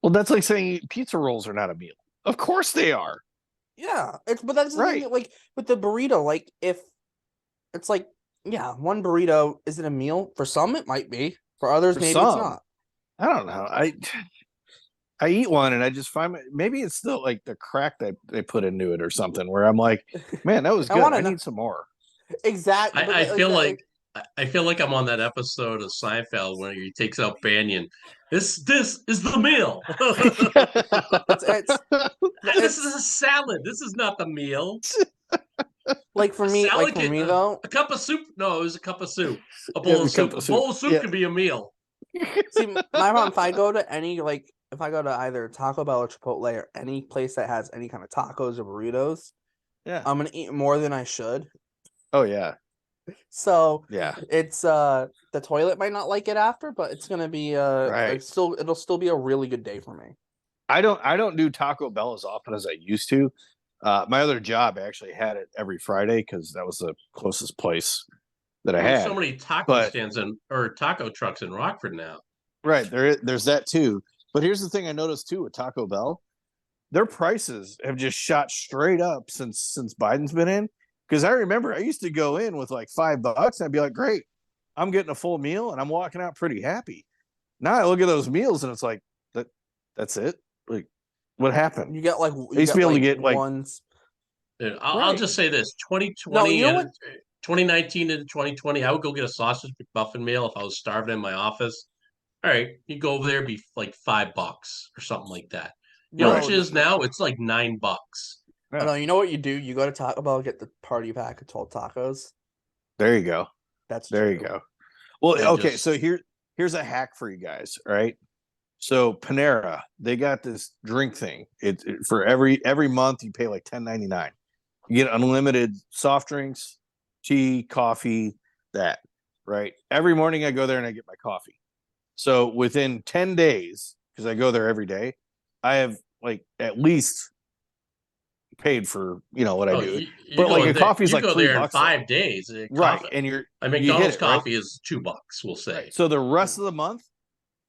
Well, that's like saying pizza rolls are not a meal. Of course they are. yeah. But that's the Right. thing. Like with the burrito, like if it's like yeah, one burrito is it a meal? For some, it might be. For others, For maybe some. it's not. I don't know. I eat one and I just find maybe it's still like the crack that they put into it or something where I'm like, man, that was I good. wanna I know- need some more. Exactly. but I feel like I feel like I'm on that episode of Seinfeld where he takes out Banyan. This is the meal. it's This is a salad. This is not the meal. like for A me, salad like for can- me though. A cup of soup? No, it was a cup of soup. A Yeah, bowl a of soup. cup A of bowl of soup. soup Yeah. could be a meal. See, my problem if I go to any like if I go to either Taco Bell or Chipotle or any place that has any kind of tacos or burritos, Yeah. I'm gonna eat more than I should. Oh yeah. So Yeah. it's the toilet might not like it after, but it's gonna be Right. it'll still be a really good day for me. I don't do Taco Bell as often as I used to. My other job I actually had it every Friday because that was the closest place that I There's had. so many taco but- stands or taco trucks in Rockford now. Right. There's that too. But here's the thing I noticed too with Taco Bell. their prices have just shot straight up since Biden's been in. Because I remember I used to go in with like $5, and I'd be like, "Great, I'm getting a full meal," and I'm walking out pretty happy. Now I look at those meals, and it's like that's it. Like, what happened? You get like I used to be able to get like ones. Dude, I'll just say this: 2020 No, you know and what? 2019 into 2020, I would go get a sausage McMuffin meal if I was starving in my office. All right, you go over there, be like $5 or something like that. You know No, what it is now? It's like $9. Yeah. no, you know what you do? You go to Taco Bell, get the party pack of 12 tacos. there you go. That's There you true. go. Well, And okay, just- so here's a hack for you guys, all right? So Panera, they got this drink thing. For every month you pay like $10.99. You get unlimited soft drinks, tea, coffee, that, right? Every morning I go there and I get my coffee. So within 10 days, because I go there every day, I have like at least paid for what I do. But like a coffee's like go $3 there in though. 5 days. Right. Coffee, And you hit McDonald's it, right? coffee is $2, we'll say. Right. So the rest of the month,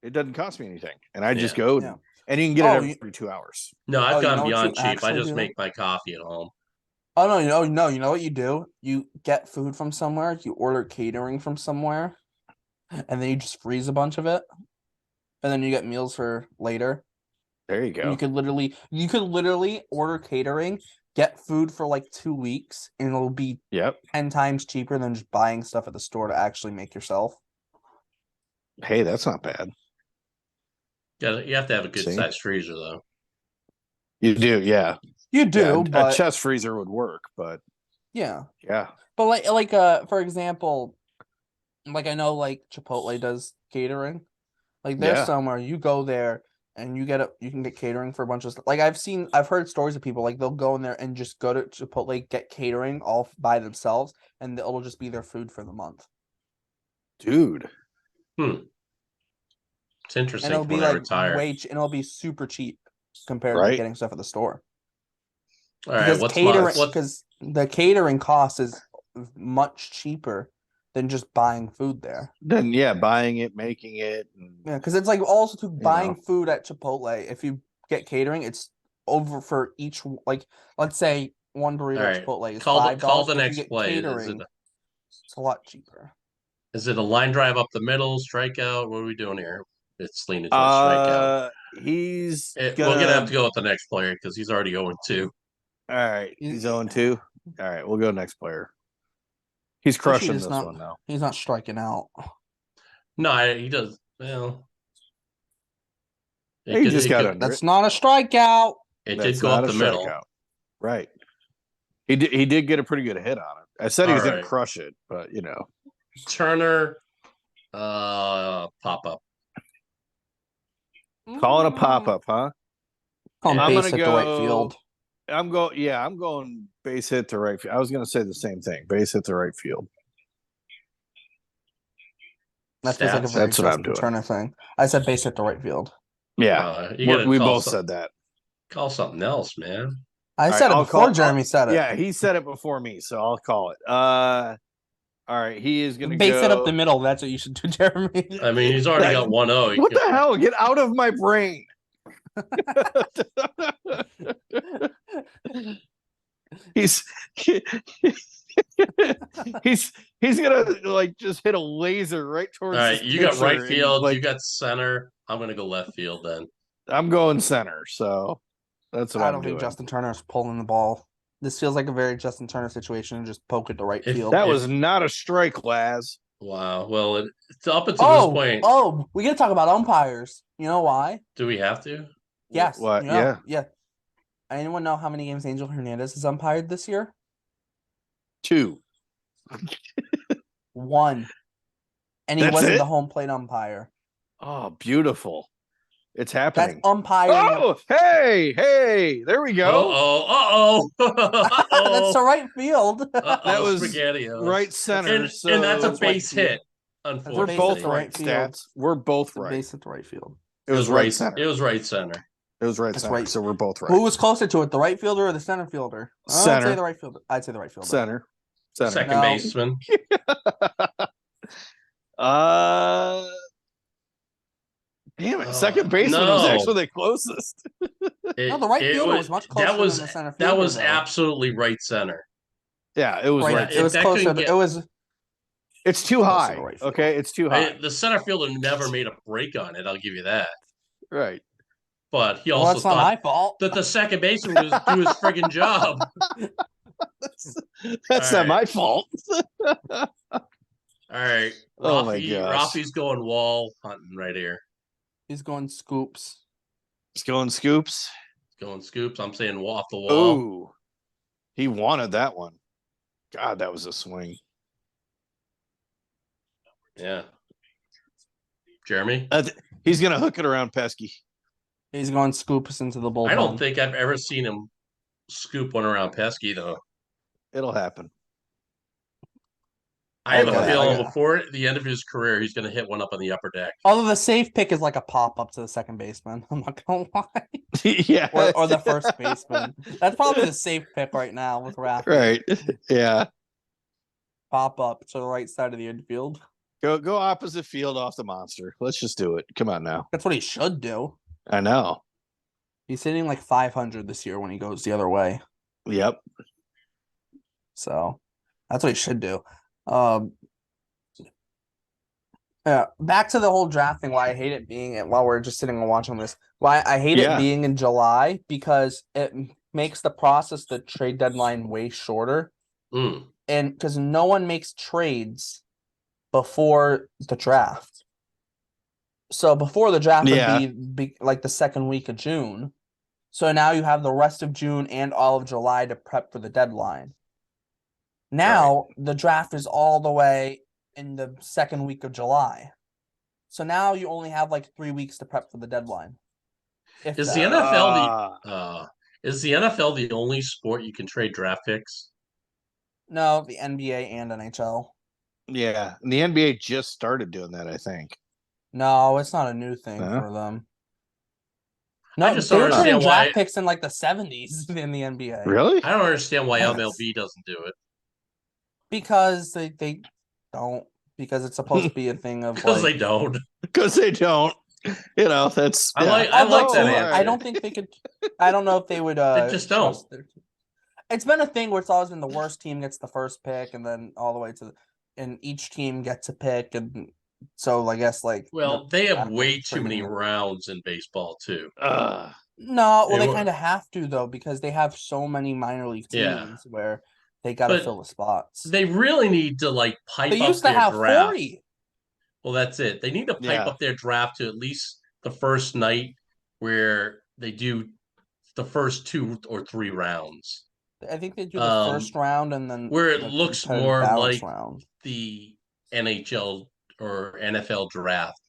it doesn't cost me anything, and I just Yeah. go Yeah. and you can get Oh, it every 2 hours. No, I've Oh, you gone know what beyond you cheap. I actually just do? make my coffee at home. Oh no, you know what you do? You get food from somewhere, you order catering from somewhere, and then you just freeze a bunch of it. And then you get meals for later. There you And go. you could literally order catering, get food for like 2 weeks, and it'll be Yep. 10 times cheaper than just buying stuff at the store to actually make yourself. Hey, that's not bad. You have to have a good See? sized freezer though. You do, yeah. You do, Yeah, a but chest freezer would work, but yeah. yeah. But like for example, like I know like Chipotle does catering. Like there's Yeah. somewhere you go there and you can get catering for a bunch of stuff. Like I've heard stories of people like they'll go in there and just go to Chipotle, get catering all by themselves, and it'll just be their food for the month. Dude. It's interesting And it'll for be when I like retire. and it'll be super cheap compared to Right. getting stuff at the store. All right, Because what's the catering cost is much cheaper than just buying food there. Then yeah, buying it, making it. Yeah, because it's like also to buying know. food at Chipotle. If you get catering, it's over for each like let's say one burrito All at right. Chipotle is Call $5. the If you next get play. catering, it's a lot cheaper. Is it a line drive up the middle, strikeout? What are we doing here? It's leaning towards strikeout. He's We're gonna gonna have to go with the next player because he's already 0-2. all right. He's 0-2. All right, we'll go next player. He's Especially crushing just this not- one now. He's not striking out. No, he does. Well, He just got under That's it. not a strikeout. It That's did go not up a the middle. strikeout. Right. He did get a pretty good hit on it. I said he was All gonna right. crush it, but Turner, pop up. call it a pop-up, huh? Call him Yeah. I'm base gonna hit to right go- field. I'm going base hit to right field. I was gonna say the same thing. Base hit to right field. That feels like a Stats? very That's what I'm Justin doing. Turner thing. I said base hit to right field. Yeah. You gotta We call both some- said that. Call something else, man. I All said right, it I'll before call- Jeremy said it. Yeah, he said it before me, so I'll call it. All right, he is gonna Base go. it up the middle. That's what you should do, Jeremy. I mean, he's already got 1-0. What the hell? Get out of my brain. he's he's gonna like just hit a laser right All towards. right, this you got pitcher right and, field. like, You got center. I'm gonna go left field then. I'm going center, so that's what I I'm don't think doing. Justin Turner is pulling the ball. This feels like a very Justin Turner situation and just poke it to right If field. That was not a strike, Laz. Wow. Well, it's up until this point. We gotta talk about umpires. You know why? Do we have to? Yes. What? you know, yeah. Anyone know how many games Angel Hernandez has umpired this year? 2. 1. And he That's wasn't it? the home plate umpire. Oh, beautiful! It's That's happening. umpiring. Oh, hey, there we go. That's to right field. That was SpaghettiOs. right center. and so that's a That's right base field. hit. we're Unfortunately, both base hit to right. right field. Stats. We're both It's a right. base hit to right field. It was right center. It was right center. It was right That's center. right. So we're both right. Who was closer to it, the right fielder or the center fielder? I'd Center. say the right fielder. I'd say the right fielder. Center. Second No. baseman. Damn it! Second baseman was no. actually the closest. No, the right fielder was much closer than the center fielder. That was though. absolutely right center. Yeah, it was Right. right. Yeah, It was that closer. couldn't get- It was It's too closer high. to right field. Okay, it's too high. The center fielder never made a break on it. I'll give you that. Right. But he Well, also that's not thought my fault. that the second baseman was do his friggin' job. That's All not right. my fault. All right, Oh my gosh. Rafi's going wall hunting right here. He's going scoops. It's going scoops. Going scoops. I'm saying off the wall. Oh, he wanted that one. God, that was a swing. Yeah. Jeremy? He's gonna hook it around Pesky. He's going scoops into the bullpen. I don't think I've ever seen him scoop one around Pesky, though. It'll happen. I have a Okay, feeling before the end of his career, he's going to hit one up on the upper deck. Although the safe pick is like a pop up to the second baseman. I'm not gonna lie. Yeah. Or the first baseman. That's probably the safe pick right now with Rafi. Right. Yeah. Pop up to the right side of the infield. Go opposite field off the monster. Let's just do it. Come on now. That's what he should do. I know. He's hitting like 500 this year when he goes the other way. Yep. So that's what he should do. Yeah, back to the whole draft thing. Why I hate it being while we're just sitting and watching this. Why I hate it being in July because it makes the process, the trade deadline, way shorter. And because no one makes trades before the draft. So before the draft would be like the second week of June. So now you have the rest of June and all of July to prep for the deadline. Now the draft is all the way in the second week of July. So now you only have like 3 weeks to prep for the deadline. Is the NFL the only sport you can trade draft picks? No, the NBA and NHL. Yeah. And the NBA just started doing that, I think. No, it's not a new thing for them. No, I just they don't were trading understand draft picks in like the 70s in the NBA. Really? I don't understand why Yes. MLB doesn't do it. Because they don't. Because it's supposed to be a thing of Because like, they don't. Because they don't. You know, that's I like that although, answer. I don't think they could. I don't know if they would. They just don't. It's been a thing where it's always been the worst team gets the first pick, and then all the way to, and each team gets a pick, and so I guess like. Well, they have way too trading many it. rounds in baseball too. No, well, They they were- kind of have to though because they have so many minor league teams Yeah. where they got to But fill the spots. They really need to like pipe They up used to their have draft. 40. Well, that's it. They need to pipe Yeah. up their draft to at least the first night where they do the first 2 or 3 rounds. I think they do the first round and then where it the looks competitive more balance like round. the NHL or NFL draft.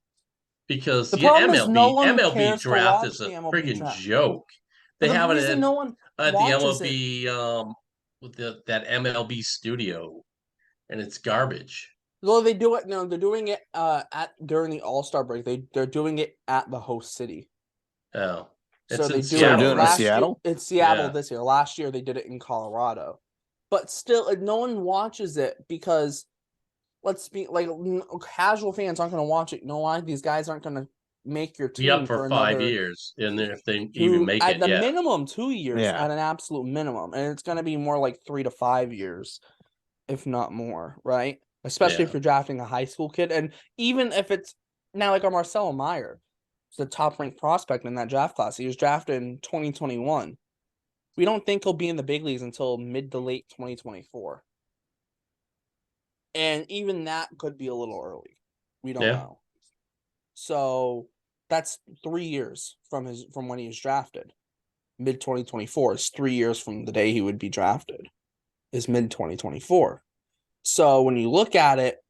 Because The the problem is MLB, no one MLB cares to draft watch is a the MLB friggin' draft. joke. But They the have it reason at, no one at the watches MLB with that MLB studio, and it's garbage. Well, they do it. No, they're doing it at during the All-Star break. They're doing it at the host city. Oh, So it's they in do Seattle, They're doing it in right? last year- Seattle? It's Seattle Yeah. this year. Last year they did it in Colorado, but still, no one watches it because let's be like casual fans aren't going to watch it. You know why? These guys aren't going to make your team Be up for 5 another years, and if they even make at it, the yeah. minimum 2 years, Yeah. at an absolute minimum, and it's going to be more like 3 to 5 years, if not more, right? Especially if Yeah. you're drafting a high school kid, and even if it's now like our Marcelo Meyer, the top ranked prospect in that draft class. He was drafted in 2021. We don't think he'll be in the big leagues until mid to late 2024, and even that could be a little early. We don't Yeah. know. So that's 3 years from when he was drafted. Mid 2024 is 3 years from the day he would be drafted. Is mid 2024. So when you look at it,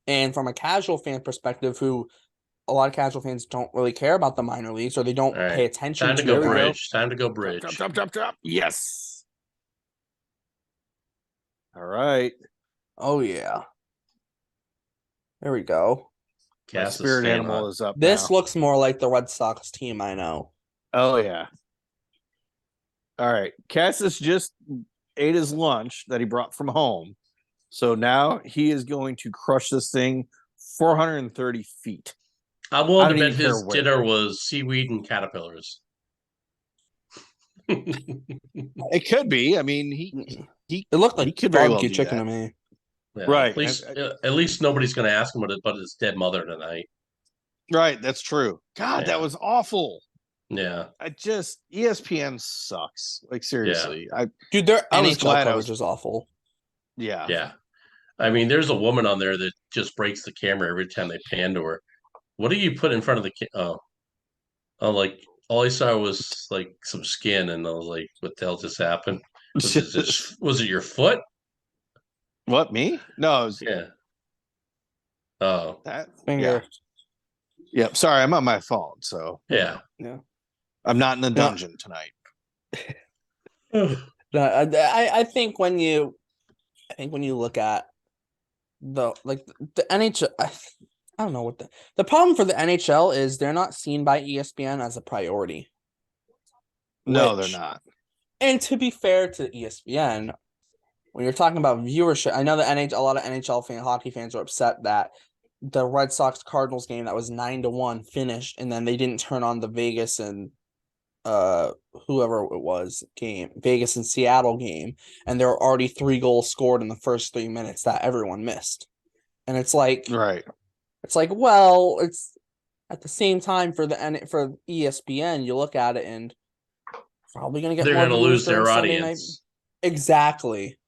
and from a casual fan perspective, who a lot of casual fans don't really care about the minor leagues, or they don't All right. pay attention Time to to go it. bridge. Time to go bridge. Drop. Yes. All right. Oh yeah. There we go. My Cass is spirit staying animal on. is up This now. looks more like the Red Sox team I know. Oh, yeah. All right. Cassis just ate his lunch that he brought from home. So now he is going to crush this thing 430 feet. I'm I willing to don't bet even care his where. dinner was seaweed and caterpillars. It could be. I mean, he It looked he like could very well barbecue do chicken that. to me. Yeah, Right. At least nobody's going to ask him about his dead mother tonight. Right. That's true. God, that Yeah. was awful. Yeah. I just ESPN sucks. Like seriously. Dude, their I was NHL glad I coverage was- is awful. Yeah. Yeah. I mean, there's a woman on there that just breaks the camera every time they pan to her. What do you put in front of the oh, like all I saw was like some skin, and I was like, "What the hell just happened? Was it your foot?" What, me? No, it was Yeah. Oh, that. Finger. Yep. Sorry, I'm on my phone, so yeah. Yeah. I'm not in the No. dungeon tonight. No, I think when you look at the NHL, I don't know what the problem for the NHL is they're not seen by ESPN as a priority. No, they're Which- not. And to be fair to ESPN, when you're talking about viewership, I know that a lot of hockey fans are upset that the Red Sox Cardinals game that was 9-1 finished, and then they didn't turn on the Vegas and whoever it was game, Vegas and Seattle game, and there were already 3 goals scored in the first 3 minutes that everyone missed. And it's like Right. well, it's at the same time for for ESPN, you look at it and probably gonna get They're more going to viewers lose during their Sunday night. audience. Exactly.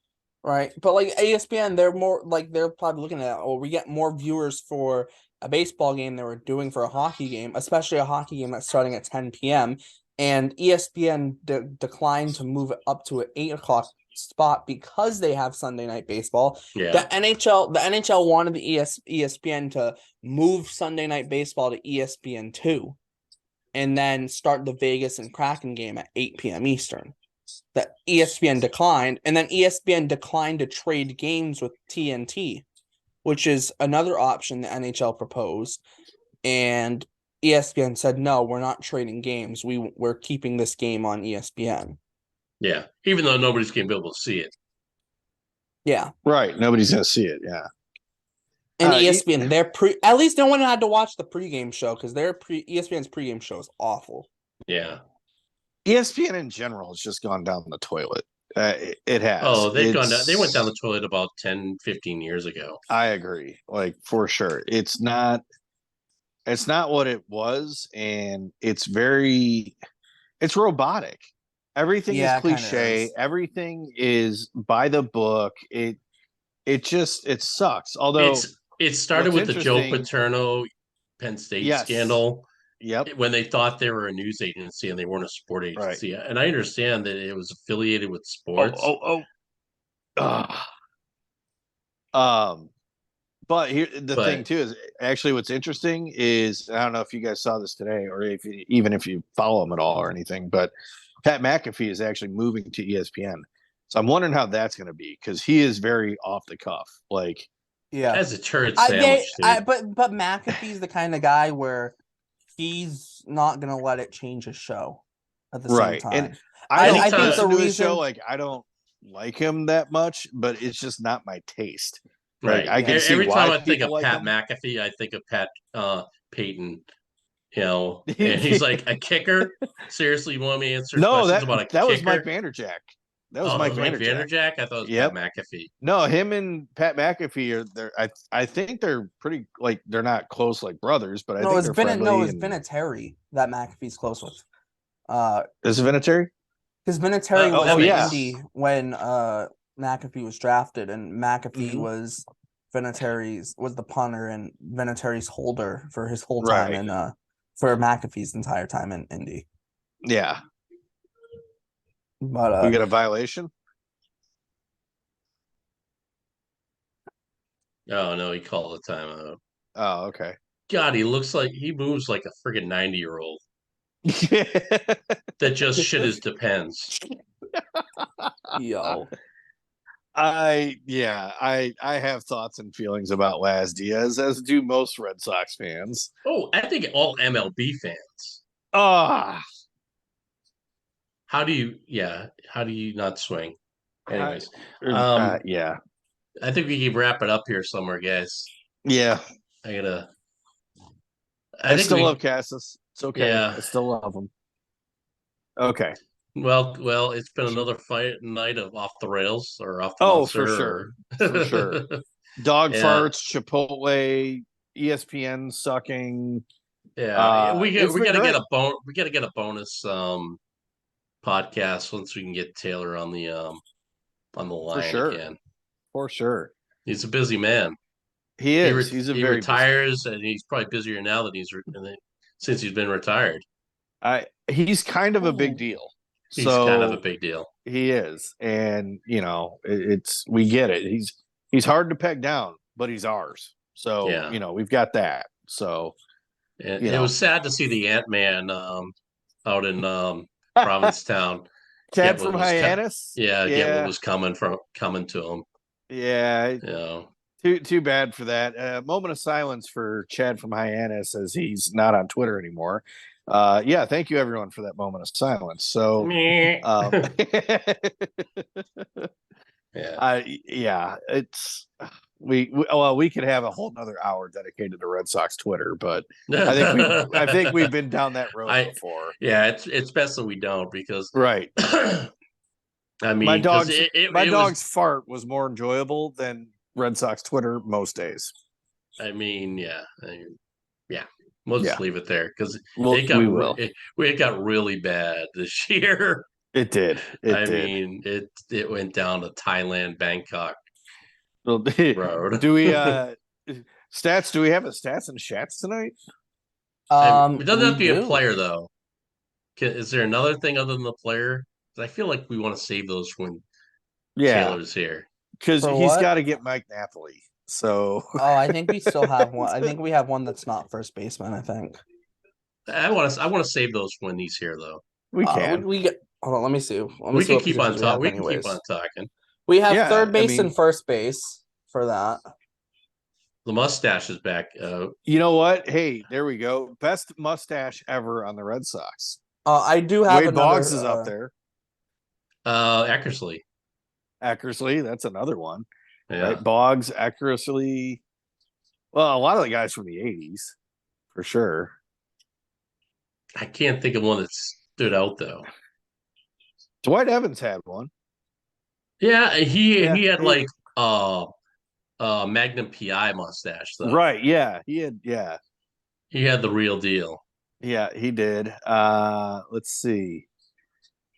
Right. But like ESPN, they're more like they're probably looking at, we get more viewers for a baseball game than we're doing for a hockey game, especially a hockey game that's starting at 10 p.m. And ESPN declined to move it up to an 8 o'clock spot because they have Sunday night baseball. Yeah. The NHL wanted the ESPN to move Sunday night baseball to ESPN2 and then start the Vegas and Kraken game at 8 p.m. Eastern. That ESPN declined, and then ESPN declined to trade games with TNT, which is another option the NHL proposed. And ESPN said, no, we're not trading games. We're keeping this game on ESPN. Yeah. Even though nobody's going to be able to see it. Yeah. Right. Nobody's gonna see it. Yeah. And ESPN, at least no one had to watch the pregame show because ESPN's pregame show is awful. Yeah. ESPN in general has just gone down the toilet. It has. Oh, they've gone down. They went down the toilet about 10, 15 years ago. I agree. Like for sure. It's not what it was, and it's robotic. Everything is cliche. Everything is by the book. It sucks. Although it started with the Joe Paterno Penn State scandal. Yep. When they thought they were a news agency and they weren't a sport agency. Right. And I understand that it was affiliated with sports. But here the thing too is actually what's interesting is, I don't know if you guys saw this today or even if you follow him at all or anything, but Pat McAfee is actually moving to ESPN. So I'm wondering how that's going to be, because he is very off the cuff. Like, yeah, as a turret sandwich. But McAfee's the kind of guy where he's not gonna let it change his show at the same time. And I think the reason show, like, I don't like him that much, but it's just not my taste. Right. Like, I can see every why time I think of like Pat him. McAfee, I think of Pat Payton. You know, and he's like, a kicker. Seriously, you want me to answer questions about a kicker? That was Mike Vanderjagt. That was Mike Vanderjagt. I thought it was Pat McAfee. No, him and Pat McAfee are. I think they're pretty, like, they're not close like brothers, but I think they're friendly. No, it's Vinatieri that McAfee's close with. Is it Vinatieri? Because Vinatieri was in Indy when McAfee was drafted, and McAfee was the punter and Vinatieri's holder for his whole time, and for McAfee's entire time in Indy. Yeah. But we get a violation. Oh no, he called the timeout. Oh, okay. God, he moves like a friggin' 90-year-old. That just shit his depends. Yo. I have thoughts and feelings about Laz Diaz, as do most Red Sox fans. Oh, I think all MLB fans. How do you not swing? Anyways, yeah. I think we can wrap it up here somewhere, guys. Yeah. I still love Cassis. It's okay. Yeah. I still love him. Okay. Well, it's been another fight night of off the rails or off the Oh, for monster. sure. For sure. Dog Yeah, farts, Chipotle, ESPN sucking. yeah. It's We been gotta get great. a we gotta get a bonus podcast once we can get Taylor on the For line sure. again. For sure. He's a busy man. He is. He's a He very busy. retires and he's probably busier now than since he's been retired. He's kind of a big Oh. deal. He's kind of a So big deal. he is. And it's we get it. He's hard to peg down, but he's ours. So, Yeah. we've got that. So, And it was sad to see the Ant-Man out in Provincetown Chad get what from was Hyannis. get what was coming to him. Yeah. You know. Too bad for that. Moment of silence for Chad from Hyannis as he's not on Twitter anymore. Yeah, thank you everyone for that moment of silence. So, yeah. it's we could have a whole nother hour dedicated to Red Sox Twitter, but I think we've been down that road before. Yeah, it's best that we don't because Right. I mean, my dog's was, fart was more enjoyable than Red Sox Twitter most days. I mean, yeah. We'll just leave it there because it got really bad this year. It did. Mean, it went down to Thailand, Bangkok road. Do we stats? Do we have a stats and chats tonight? It doesn't have to be a player though. Is there another thing other than the player? I feel like we want to save those when Taylor's here. Because he's got to get Mike Napoli. So I think we still have one. I think we have one that's not first baseman. I think I want to save those when he's here though. We can. We get. Hold on. Let me see. We can keep on talking. We can keep on talking. We have third base and first base for that. The mustache is back. You know what? Hey, there we go. Best mustache ever on the Red Sox. I do have Wade Boggs is up there. Eckersley, that's another one. Yeah. Right? Boggs, Eckersley. Well, a lot of the guys from the 80s, for sure. I can't think of one that stood out though. Dwight Evans had one. Yeah, he had like Magnum PI mustache though. Right, yeah. He had the real deal. Yeah, he did. Let's see.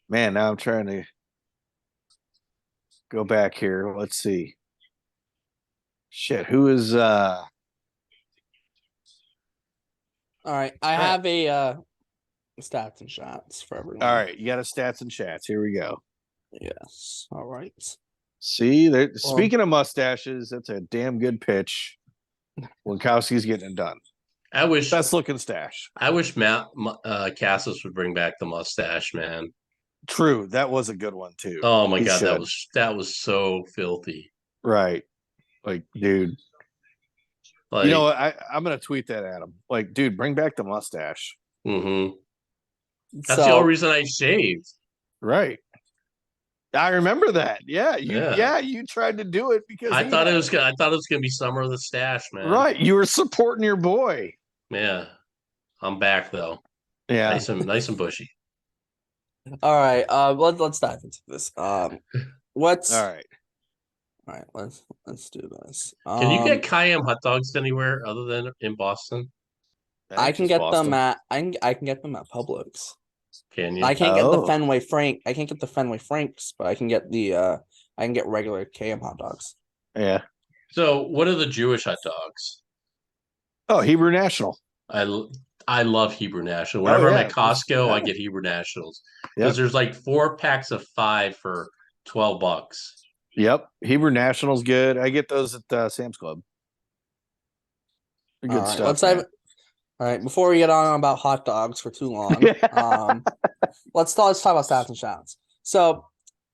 Man, now I'm trying to go back here. Let's see. Shit, who is All right, I have a stats and shots for everyone. All right, you got a stats and chats. Here we go. Yes. All right. See, speaking of mustaches, that's a damn good pitch. Winkowski's getting it done. I wish best looking stash. I wish Matt Cassis would bring back the mustache, man. True, that was a good one too. Oh my god, that was so filthy. Right, like, dude. Like, you know what? I'm gonna tweet that at him. Like, dude, bring back the mustache. Mm-hmm. That's the only reason I shaved. Right. I remember that. Yeah, you tried to do it because I thought it was gonna be Summer of the Stash, man. Right, you were supporting your boy. Yeah, I'm back though. Yeah, nice and bushy. All right, let's dive into this. Let's. All right, let's do this. Can you get Cayenne hot dogs anywhere other than in Boston? I can get them at I can get them at Publix. Can you? I can't get the Fenway Frank. I can't get the Fenway Franks, but I can get the I can get regular KM hot dogs. Yeah. So, what are the Jewish hot dogs? Oh, Hebrew National. I love Hebrew National. Whenever I'm at Costco, I get Hebrew Nationals because there's like 4 packs of 5 for $12. Yep, Hebrew National's good. I get those at Sam's Club. They're good stuff. All right, before we get on about hot dogs for too long, let's talk about stats and shots. So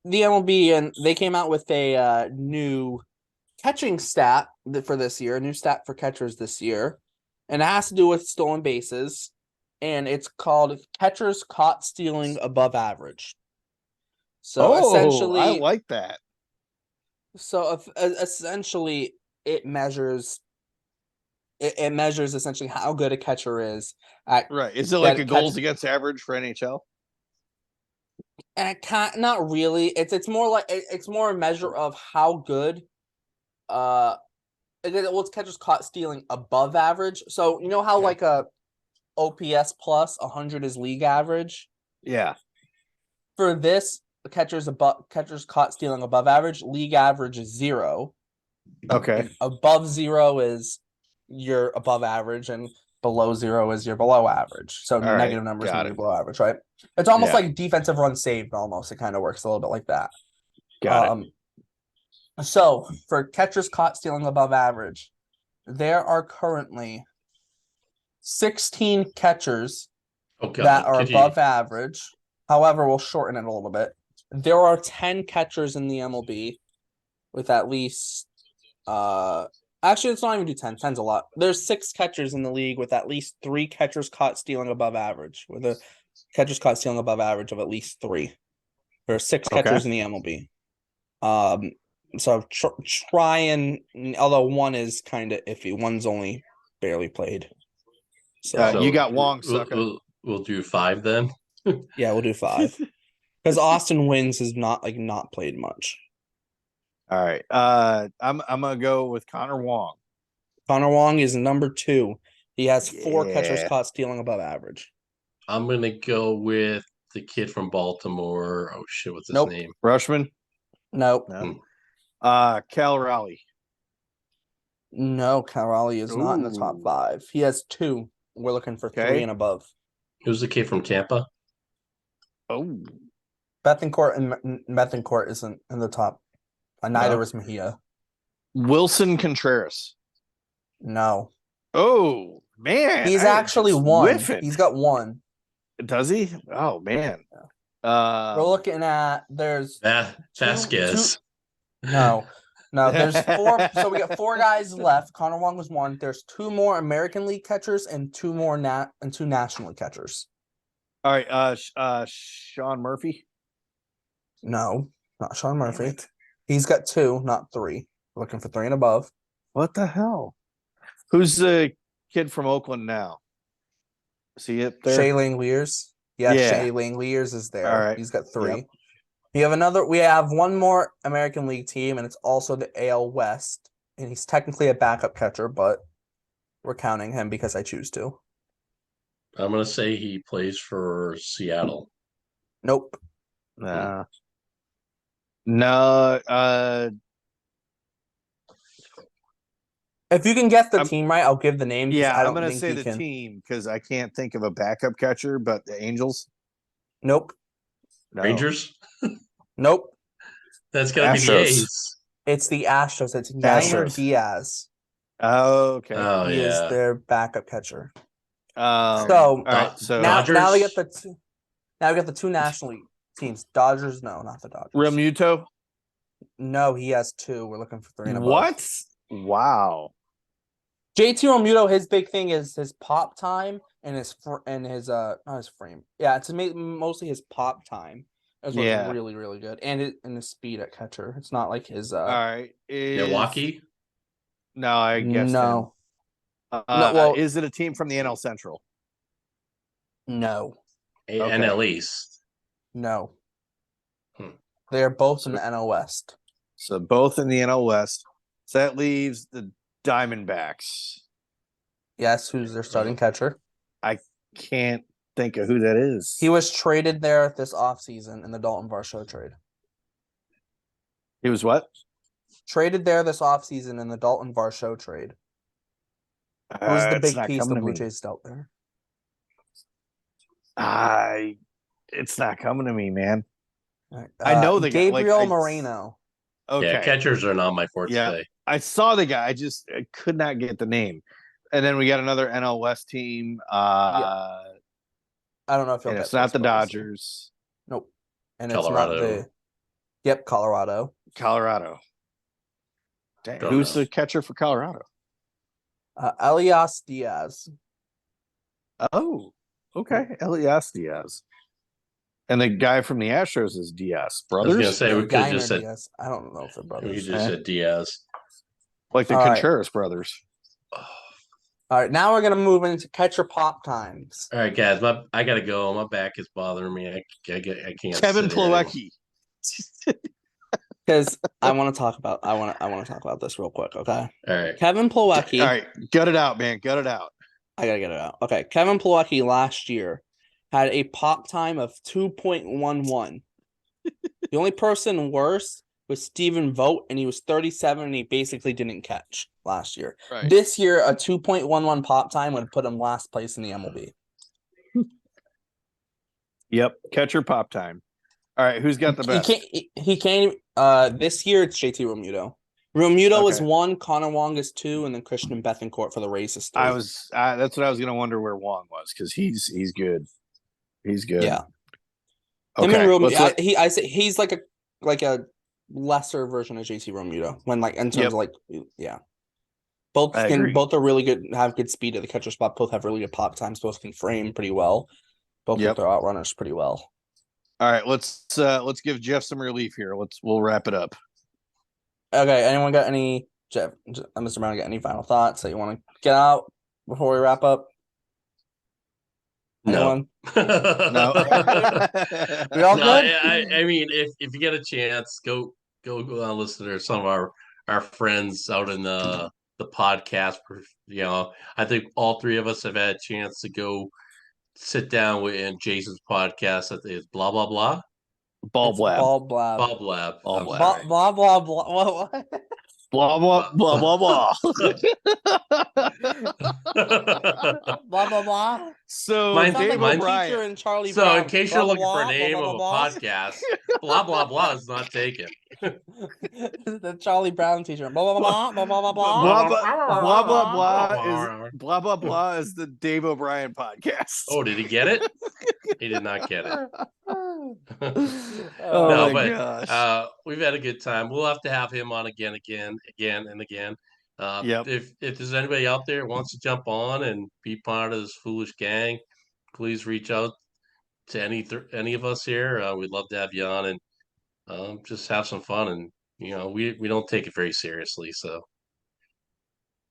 the MLB, and they came out with a new catching stat for this year, a new stat for catchers this year, and it has to do with stolen bases, and it's called catchers caught stealing above average. So essentially, I like that. So essentially, it measures. It measures essentially how good a catcher is at. Right. Is it like a goals against average for NHL? And it can't, not really. It's more like it's more a measure of how good. What's catchers caught stealing above average. So you know how Okay. like a OPS plus 100 is league average. Yeah. For this, the catchers caught stealing above average. League average is 0. Okay. And above 0 is your above average, and below 0 is your below average. So right, negative numbers got going to it. be below average, right? It's almost Yeah. like defensive run saved. Almost, it kind of works a little bit like that. Got it. So for catchers caught stealing above average, there are currently 16 catchers Oh God, that are could you- above average. However, we'll shorten it a little bit. There are 10 catchers in the MLB with at least actually let's not even do 10. 10's a lot. There's 6 catchers in the league with at least 3 catchers caught stealing above average. With a catchers caught stealing above average of at least 3. There are 6 Okay. catchers in the MLB. So try and, although one is kind of iffy, one's only barely played. So you got Wong, we'll, sucker. we'll do 5 then. yeah, we'll do 5 because Austin Wings has not played much. All right. I'm gonna go with Connor Wong. Connor Wong is number 2. He has 4 catchers Yeah. caught stealing above average. I'm gonna go with the kid from Baltimore. Oh shit, what's his Nope. name? Rushman. Nope. No. Cal Raleigh. No, Raleigh is not in the top Ooh. 5. He has 2. We're looking for 3 Okay. and above. Who's the kid from Tampa? Oh. Bethencourt and Bethencourt isn't in the top. Neither No. is Mejia. Wilson Contreras. No. Oh man. He's I am actually just 1. whiffing. He's got 1. Does he? Oh man. We're looking at there's Vasquez. No, there's 4. So we got 4 guys left. Connor Wong was 1. There's 2 more American League catchers and 2 more and 2 National League catchers. All right. Sean Murphy. No, not Sean Damn Murphy. it. He's got 2, not 3. We're looking for 3 and above. What the hell? Who's the kid from Oakland now? See it there? Shea Langeliers. Yeah, Yeah. Shea Langeliers is there. All right. He's got 3. Yep. We have 1 more American League team, and it's also the AL West. And he's technically a backup catcher, but we're counting him because I choose to. I'm gonna say he plays for Seattle. Nope. No. No. If you can guess the I'm- team right, I'll give the name. 'cause Yeah, I I'm don't gonna think say you the can. team because I can't think of a backup catcher, but the Angels. Nope. No. Rangers? Nope. That's gotta be the Astros. A's. It's the Astros. It's Yainer Astros. Diaz. Oh, okay. Oh He is yeah. their backup catcher. So all right. So now we Dodgers? get the 2 National League teams. Dodgers, no, not the Dodgers. Realmuto. No, he has 2. We're looking for 3 and above. What? Wow. JT Realmuto, his big thing is his pop time and his not his frame. Yeah, it's mostly his pop time. That's what's Yeah. really, really good. And his speed at catcher. It's not like his All right. Milwaukee? No, I guess no. No, well- is it a team from the NL Central? No. Okay. NL East. No. Hmm. They are both in the NL West. So both in the NL West. So that leaves the Diamondbacks. Yes, who's their starting catcher? Can't think of who that is. He was traded there this offseason in the Dalton Varsho trade. He was what? Traded there this offseason in the Dalton Varsho trade. Who's the It's big not piece the coming to Blue me. Jays dealt there? It's not coming to me, man. All right, I know the guy, like, Gabriel I- Moreno. Okay. Yeah, catchers are not my forte. Yeah. I saw the guy. I could not get the name. And then we got another NL West team. I don't know if you'll And get it's not this, the but we'll see. Dodgers. Nope. And Colorado. it's not the. Yep, Colorado. Colorado. Dang, Don't who's know. the catcher for Colorado? Elias Diaz. Oh, okay. Elias Diaz. And the guy from the Astros is Diaz. I was gonna Brothers? say we could have Yainer just said Diaz. I don't know if they're we brothers. just said Diaz. Like the All right. Contreras brothers. All right, now we're gonna move into catcher pop times. All right, guys, I gotta go. My back is bothering me. I can't. Kevin sit here anymore. Plawecki. Because I want to talk about this real quick. Okay, All right. Kevin Plawecki. All right, gut it out, man. Gut it out. I gotta get it out. Okay, Kevin Plawecki last year had a pop time of 2.11. The only person worse was Steven Vogt, and he was 37, and he basically didn't catch last year. Right. This year, a 2.11 pop time would put him last place in the MLB. Yep. Catcher pop time. All right, who's got the best? He can't. This year it's JT Realmuto. Realmuto is Okay. 1, Connor Wong is 2, and then Christian Bethancourt for the Rays is 3. That's what I was gonna wonder where Wong was, because he's good. He's good. Yeah. Okay. Him and let's I say he's like a lesser version of JT Realmuto when in terms Yep. of both I agree. both are really good, have good speed at the catcher spot, both have really good pop times, both can frame pretty well, both Yep. throw out runners pretty well. All right, let's give Jeff some relief here. We'll wrap it up. Okay, anyone got any Mr. Brown, got any final thoughts that you want to get out before we wrap up? No. Anyone? No. We all No, good? I mean, if you get a chance, go listen to some of our friends out in the podcast. You know, I think all three of us have had a chance to go sit down in Jason's podcast. That is blah blah blah. Ball It's blab. Ball blab. Bob Lab. Ball I'm blab. sorry. Blah blah blah. What? Blah blah blah blah blah. Blah blah blah. So Mine- Sounds Dave like the O'Brien. teacher in Charlie So, Brown. in case Blah, you're blah, looking for a blah, name blah, of a blah, podcast, blah blah blah is not taken. The Charlie Brown teacher. Blah blah blah blah blah blah Blah blah. blah blah blah is the Dave O'Brien podcast. Oh, did he get it? He did not get it. Oh No, my but gosh. we've had a good time. We'll have to have him on again and again. Yep. If there's anybody out there who wants to jump on and be part of this foolish gang, please reach out to any of us here. We'd love to have you on and just have some fun. And we don't take it very seriously. So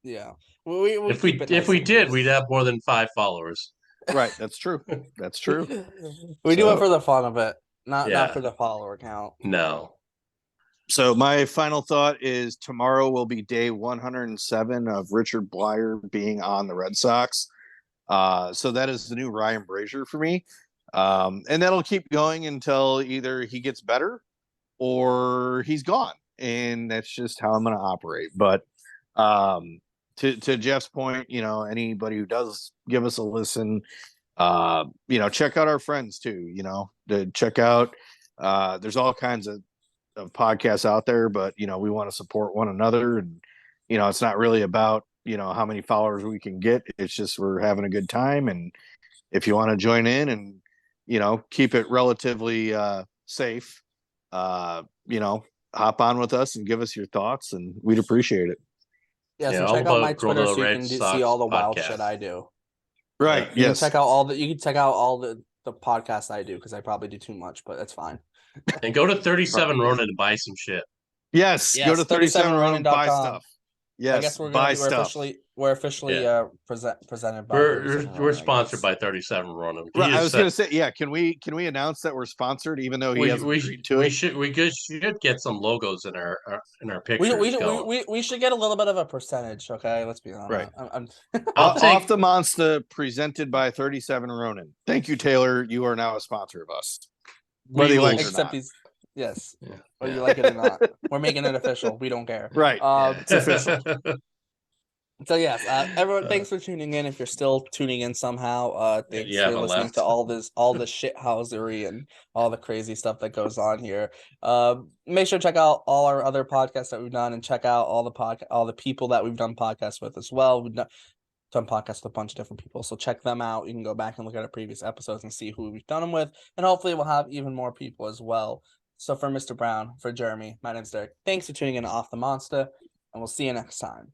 Yeah. We if keep it nice if we and did, loose. we'd have more than 5 followers. Right, that's true. That's true. We do So- it for the fun of it, not Yeah. for the follower count. No. So my final thought is tomorrow will be day 107 of Richard Blyer being on the Red Sox. So that is the new Ryan Brazier for me. And that'll keep going until either he gets better or he's gone. And that's just how I'm going to operate. But to Jeff's point, anybody who does give us a listen, check out our friends too, to check out, there's all kinds of podcasts out there, but we want to support one another, and it's not really about how many followers we can get. It's just we're having a good time, and if you want to join in and keep it relatively safe, hop on with us and give us your thoughts, and we'd appreciate it. Yeah, Yeah, so all check out my about growing Twitter the so you Red can Sox see all the wild podcast. shit I do. Right. You Yes. can check out all the podcasts I do, because I probably do too much, but that's fine. And go to 37 Ronin and buy some shit. Yes. Go to 37 Ronin, buy 37ronin.com. stuff. Yes. I guess buy stuff. we're officially Yeah. presented by We're 37 Ronin, I sponsored guess. by 37 Ronin. Right, I was going to say, yeah. Can we announce that we're sponsored, even though he hasn't agreed to it? We should get some logos in our pictures. We should get a little bit of a percentage, okay? Let's be honest. Right. I'm Off the Monster, presented by 37 Ronin. Thank you, Taylor. You are now a sponsor of us. Whether you like it or except not. he's yes. Yeah. Whether you like it or not. We're making it official. We don't care. Right. It's official. So yes, everyone, thanks for tuning in. If you're still tuning in somehow, thanks You for haven't listening left. to all this shithousery and all the crazy stuff that goes on here. Make sure to check out all our other podcasts that we've done, and check out all the people that we've done podcasts with as well. We've done podcasts with a bunch of different people, so check them out. You can go back and look at our previous episodes and see who we've done them with, and hopefully we'll have even more people as well. So for Mr. Brown, for Jeremy, my name's Derek. Thanks for tuning in to Off the Monster, and we'll see you next time.